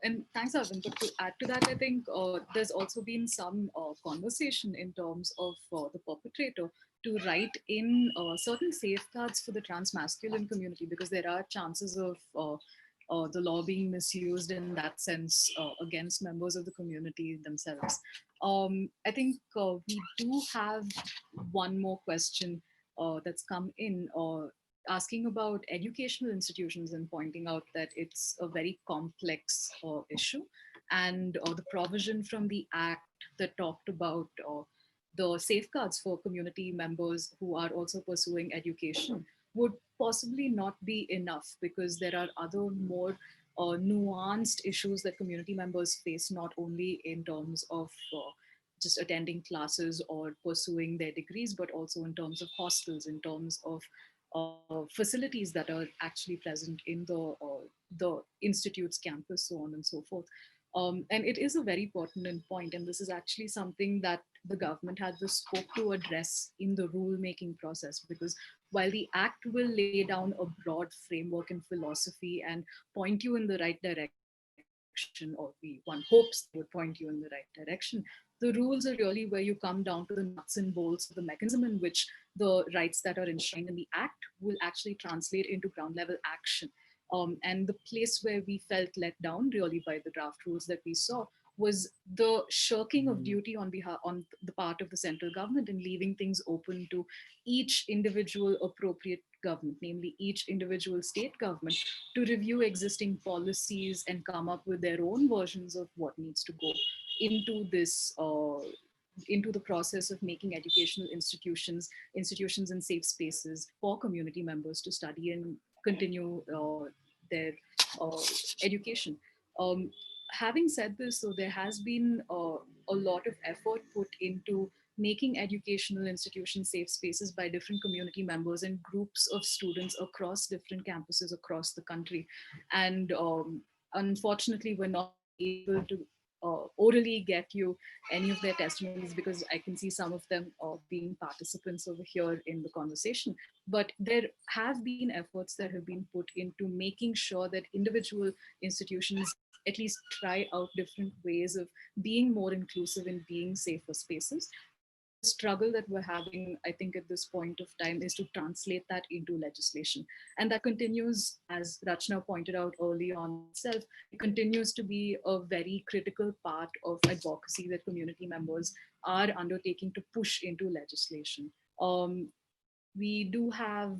And thanks, Arvind. But to add to that, I think there's also been some conversation in terms of the perpetrator to write in certain safeguards for the trans masculine community, because there are chances of the law being misused in that sense against members of the community themselves. I think we do have one more question that's come in. Asking about educational institutions and pointing out that it's a very complex issue, and the provision from the act that talked about the safeguards for community members who are also pursuing education would possibly not be enough, because there are other more nuanced issues that community members face, not only in terms of just attending classes or pursuing their degrees, but also in terms of hostels, in terms of facilities that are actually present in the institute's campus, so on and so forth. And it is a very pertinent point, and this is actually something that the government had the scope to address in the rule-making process, because while the act will lay down a broad framework and philosophy and point you in the right direction, or one hopes they would point you in the right direction, the rules are really where you come down to the nuts and bolts of the mechanism in which the rights that are enshrined in the act will actually translate into ground level action. And the place where we felt let down really by the draft rules that we saw was the shirking of duty on the part of the central government, and leaving things open to each individual appropriate government, namely each individual state government, to review existing policies and come up with their own versions of what needs to go into this into the process of making educational institutions and safe spaces for community members to study and continue their uh, education. Um, Having said this, so there has been a lot of effort put into making educational institutions safe spaces by different community members and groups of students across different campuses across the country. And unfortunately, we're not able to orally get you any of their testimonies, because I can see some of them being participants over here in the conversation. But there have been efforts that have been put into making sure that individual institutions at least try out different ways of being more inclusive and being safer spaces. But the struggle that we're having, I think, at this point of time is to translate that into legislation. And that continues, as Rachna pointed out early on itself, it continues to be a very critical part of advocacy that community members are undertaking to push into legislation. We do have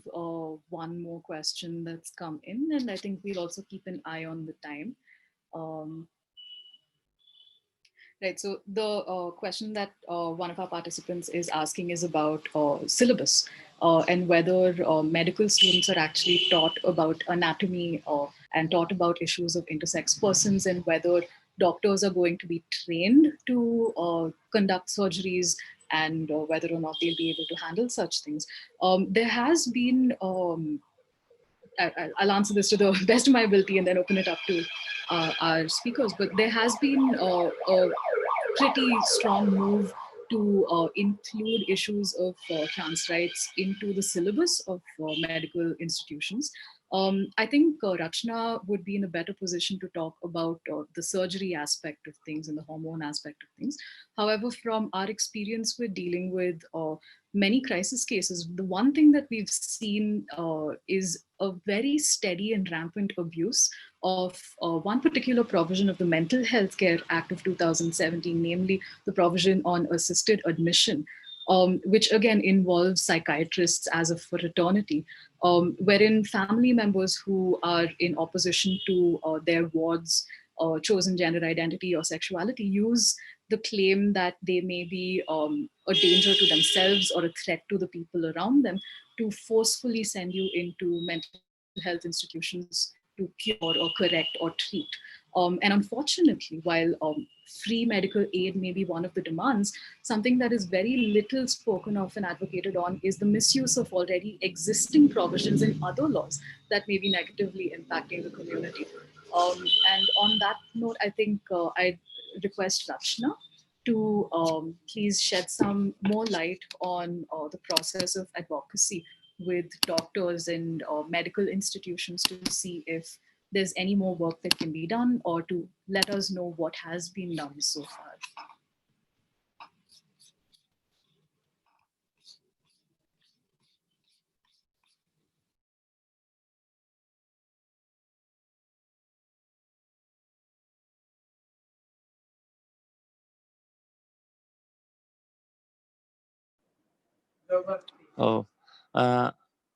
one more question that's come in, and I think we'll also keep an eye on the time. Um, Right. So the question that one of our participants is asking is about syllabus and whether medical students are actually taught about anatomy and taught about issues of intersex persons, and whether doctors are going to be trained to conduct surgeries, and whether or not they'll be able to handle such things. There has been I'll answer this to the best of my ability and then open it up to our speakers. But there has been a pretty strong move to include issues of trans rights into the syllabus of medical institutions. I think Rachna would be in a better position to talk about the surgery aspect of things and the hormone aspect of things. However, from our experience with dealing with many crisis cases, the one thing that we've seen is a very steady and rampant abuse of one particular provision of the Mental Health Care Act of 2017, namely the provision on assisted admission. Which again involves psychiatrists as a fraternity, wherein family members who are in opposition to their ward's chosen gender identity or sexuality use the claim that they may be a danger to themselves or a threat to the people around them to forcefully send you into mental health institutions to cure or correct or treat. And unfortunately, while free medical aid may be one of the demands, something that is very little spoken of and advocated on is the misuse of already existing provisions in other laws that may be negatively impacting the community. And on that note, I think I request Rachna to please shed some more light on the process of advocacy with doctors and medical institutions to see if there's any more work that can be done or to let us know what has been done so far. Oh, uh,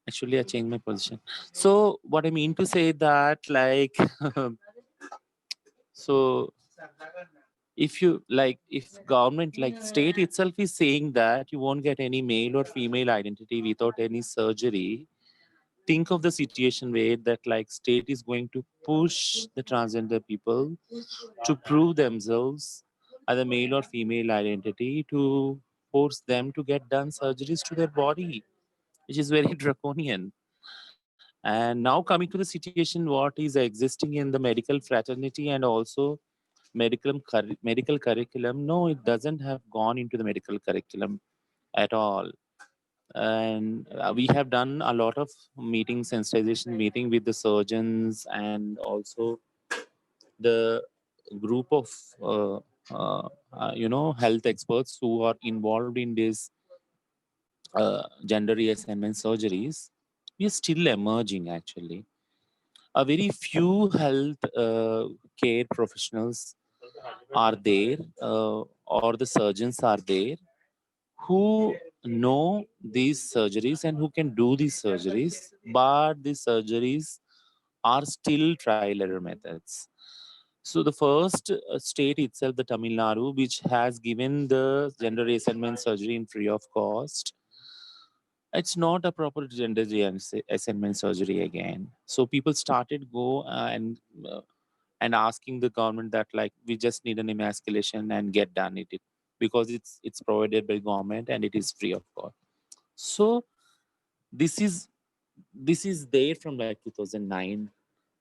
actually, I changed my position. So, what I mean to say that, like, so if you like, if government, like state itself, is saying that you won't get any male or female identity without any surgery, think of the situation where that like state is going to push the transgender people to prove themselves either male or female identity to force them to get done surgeries to their body, which is very draconian. And now coming to the situation, what is existing in the medical fraternity and also medical curriculum, no, it doesn't have gone into the medical curriculum at all. And we have done a lot of meetings, sensitization meeting with the surgeons and also the group of health experts who are involved in this gender reassignment surgeries. We are still emerging actually. A very few health care professionals are there, or the surgeons are there who know these surgeries and who can do these surgeries, but these surgeries are still trial error methods. So the first state itself, the Tamil Nadu, which has given the gender reassignment surgery in free of cost, it's not a proper gender reassignment surgery again. So people started go and asking the government that like we just need an emasculation and get done it because it's provided by government and it is free of cost. So this is this is there from like 2009.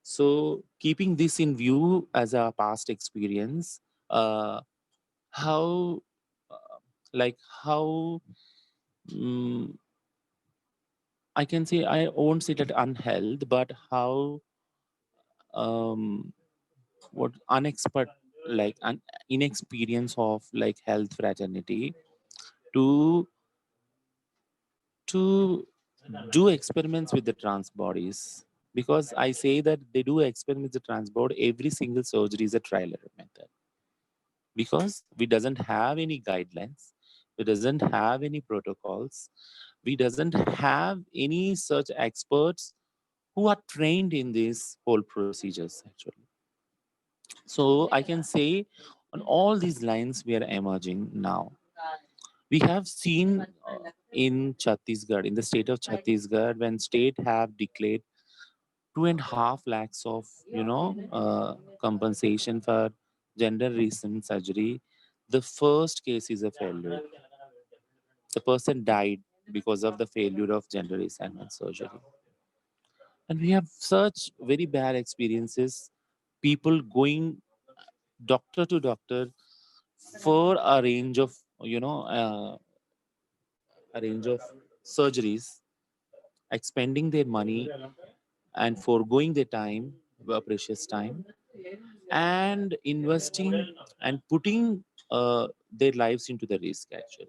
So keeping this in view as a past experience, how uh, like how mm I can say, I won't say that unhealth, but how um what unexpert like an inexperience of like health fraternity to to do experiments with the trans bodies, because I say that they do experiments with the trans body. Every single surgery is a trial error method because we doesn't have any guidelines, we doesn't have any protocols, we doesn't have any such experts who are trained in these whole procedures actually. So I can say on all these lines we are emerging now. We have seen in Chhattisgarh, in the state of Chhattisgarh, when state have declared 2.5 lakhs of compensation for gender reason surgery. The first case is a failure. The person died because of the failure of gender reassignment surgery. And we have such very bad experiences. People going doctor to doctor for a range of a range of surgeries, expending their money and foregoing their time, precious time, and investing and putting their lives into the risk actually.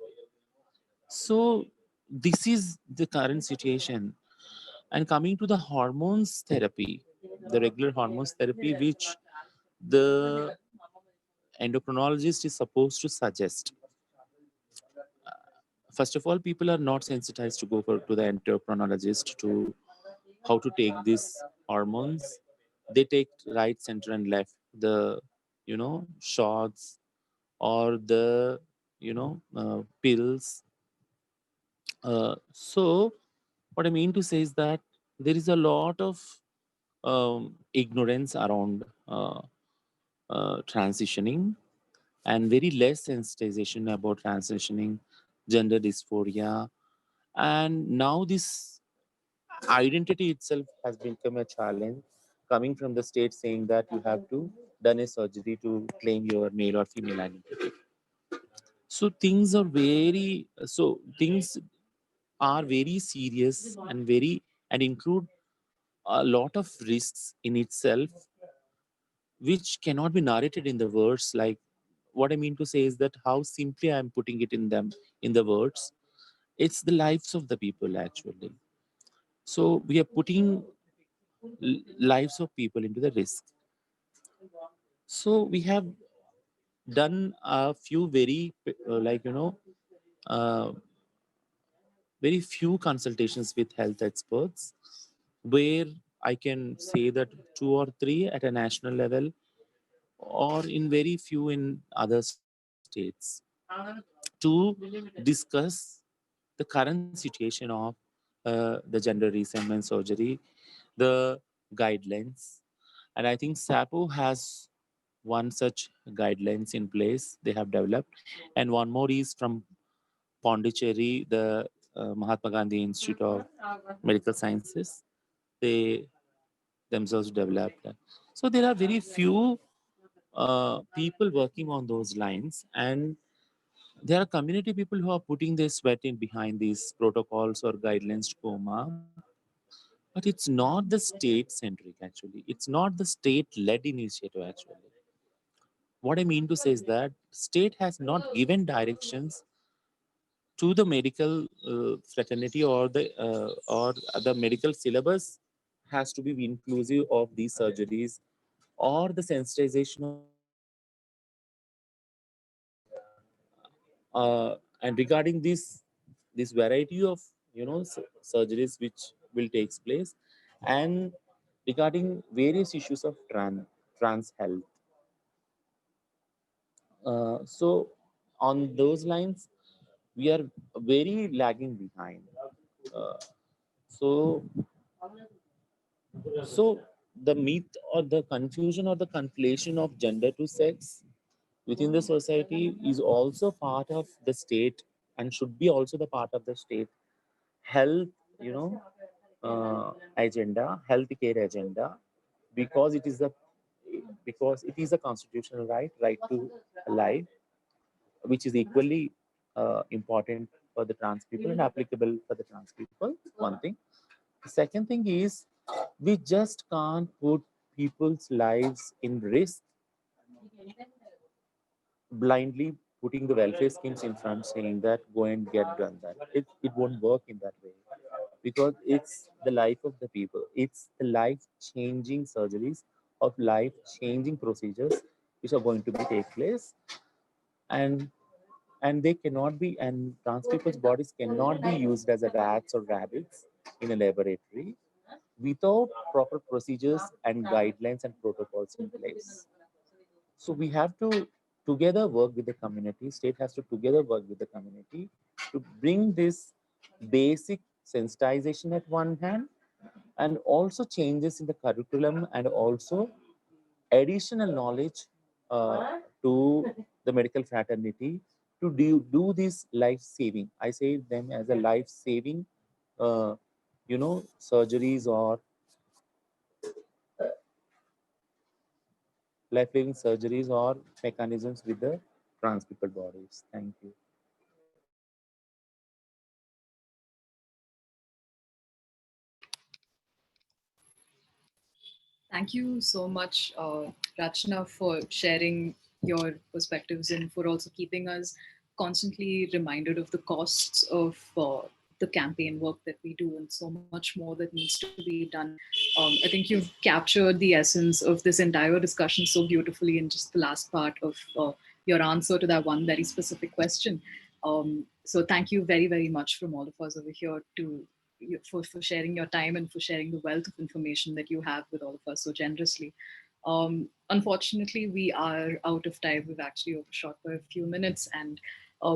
So this is the current situation. And coming to the hormones therapy, the regular hormones therapy, which the endocrinologist is supposed to suggest. First of all, people are not sensitized to go to the endocrinologist to how to take these hormones. They take right, center, and left the shots or the pills. So what I mean to say is that there is a lot of ignorance around transitioning, and very less sensitization about transitioning, gender dysphoria, and now this identity itself has become a challenge, coming from the state saying that you have to done a surgery to claim your male or female identity. So things are very serious and very and include a lot of risks in itself, which cannot be narrated in the words. Like, what I mean to say is that how simply I'm putting it in them in the words. It's the lives of the people actually. So we are putting lives of people into the risk. So we have done a few very uh, very few consultations with health experts, where I can say that two or three at a national level, or in very few in other states, to discuss the current situation of the gender reassignment surgery, the guidelines. And I think SAPO has one such guidelines in place they have developed. And one more is from Pondicherry, the Mahatma Gandhi Institute of Medical Sciences. They themselves developed. So there are very few people working on those lines, and there are community people who are putting their sweat in behind these protocols or guidelines to coma. But it's not the state centric actually. It's not the state led initiative actually. What I mean to say is that state has not given directions to the medical fraternity, or the medical syllabus has to be inclusive of these surgeries, or the sensitization of and regarding this variety of surgeries which will takes place, and regarding various issues of trans health. So on those lines, we are very lagging behind. Uh, so so the myth or the confusion or the conflation of gender to sex within the society is also part of the state, and should be also the part of the state health, agenda, healthcare agenda, because it is a constitutional right to life, which is equally important for the trans people and applicable for the trans people. One thing. The second thing is, we just can't put people's lives in risk blindly, putting the welfare schemes in front, saying that go and get done that. It won't work in that way, because it's the life of the people. It's the life changing surgeries, of life changing procedures which are going to be take place. And and they cannot be, and trans people's bodies cannot be used as a rats or rabbits in a laboratory without proper procedures and guidelines and protocols in place. So we have to together work with the community. State has to together work with the community to bring this basic sensitization at one hand, and also changes in the curriculum, and also additional knowledge to the medical fraternity to do this life saving. I say them as a life saving, surgeries or life saving surgeries or mechanisms with the trans people bodies. Thank you. Thank you so much, Rachna, for sharing your perspectives and for also keeping us constantly reminded of the costs of the campaign work that we do and so much more that needs to be done. I think you've captured the essence of this entire discussion so beautifully in just the last part of your answer to that one very specific question. So thank you very, very much from all of us over here for sharing your time and for sharing the wealth of information that you have with all of us so generously. Unfortunately, we are out of time. We've actually overshot by a few minutes, and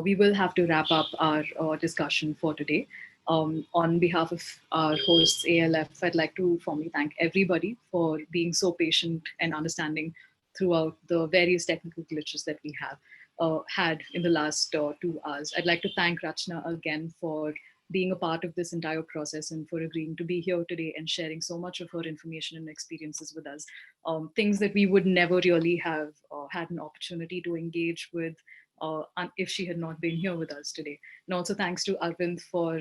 we will have to wrap up our discussion for today. On behalf of our hosts, ALF, I'd like to formally thank everybody for being so patient and understanding throughout the various technical glitches that we have had in the last 2 hours. I'd like to thank Rachna again for being a part of this entire process and for agreeing to be here today and sharing so much of her information and experiences with us. Things that we would never really have had an opportunity to engage with if she had not been here with us today. And also thanks to Arvind for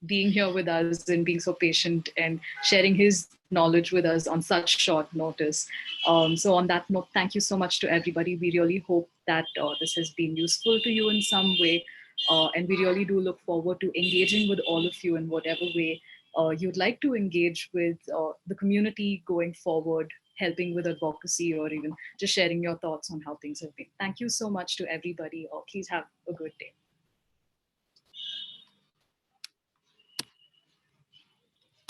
being here with us and being so patient and sharing his knowledge with us on such short notice. So on that note, thank you so much to everybody. We really hope that this has been useful to you in some way. And we really do look forward to engaging with all of you in whatever way you'd like to engage with the community going forward, helping with advocacy, or even just sharing your thoughts on how things have been. Thank you so much to everybody. Please have a good day.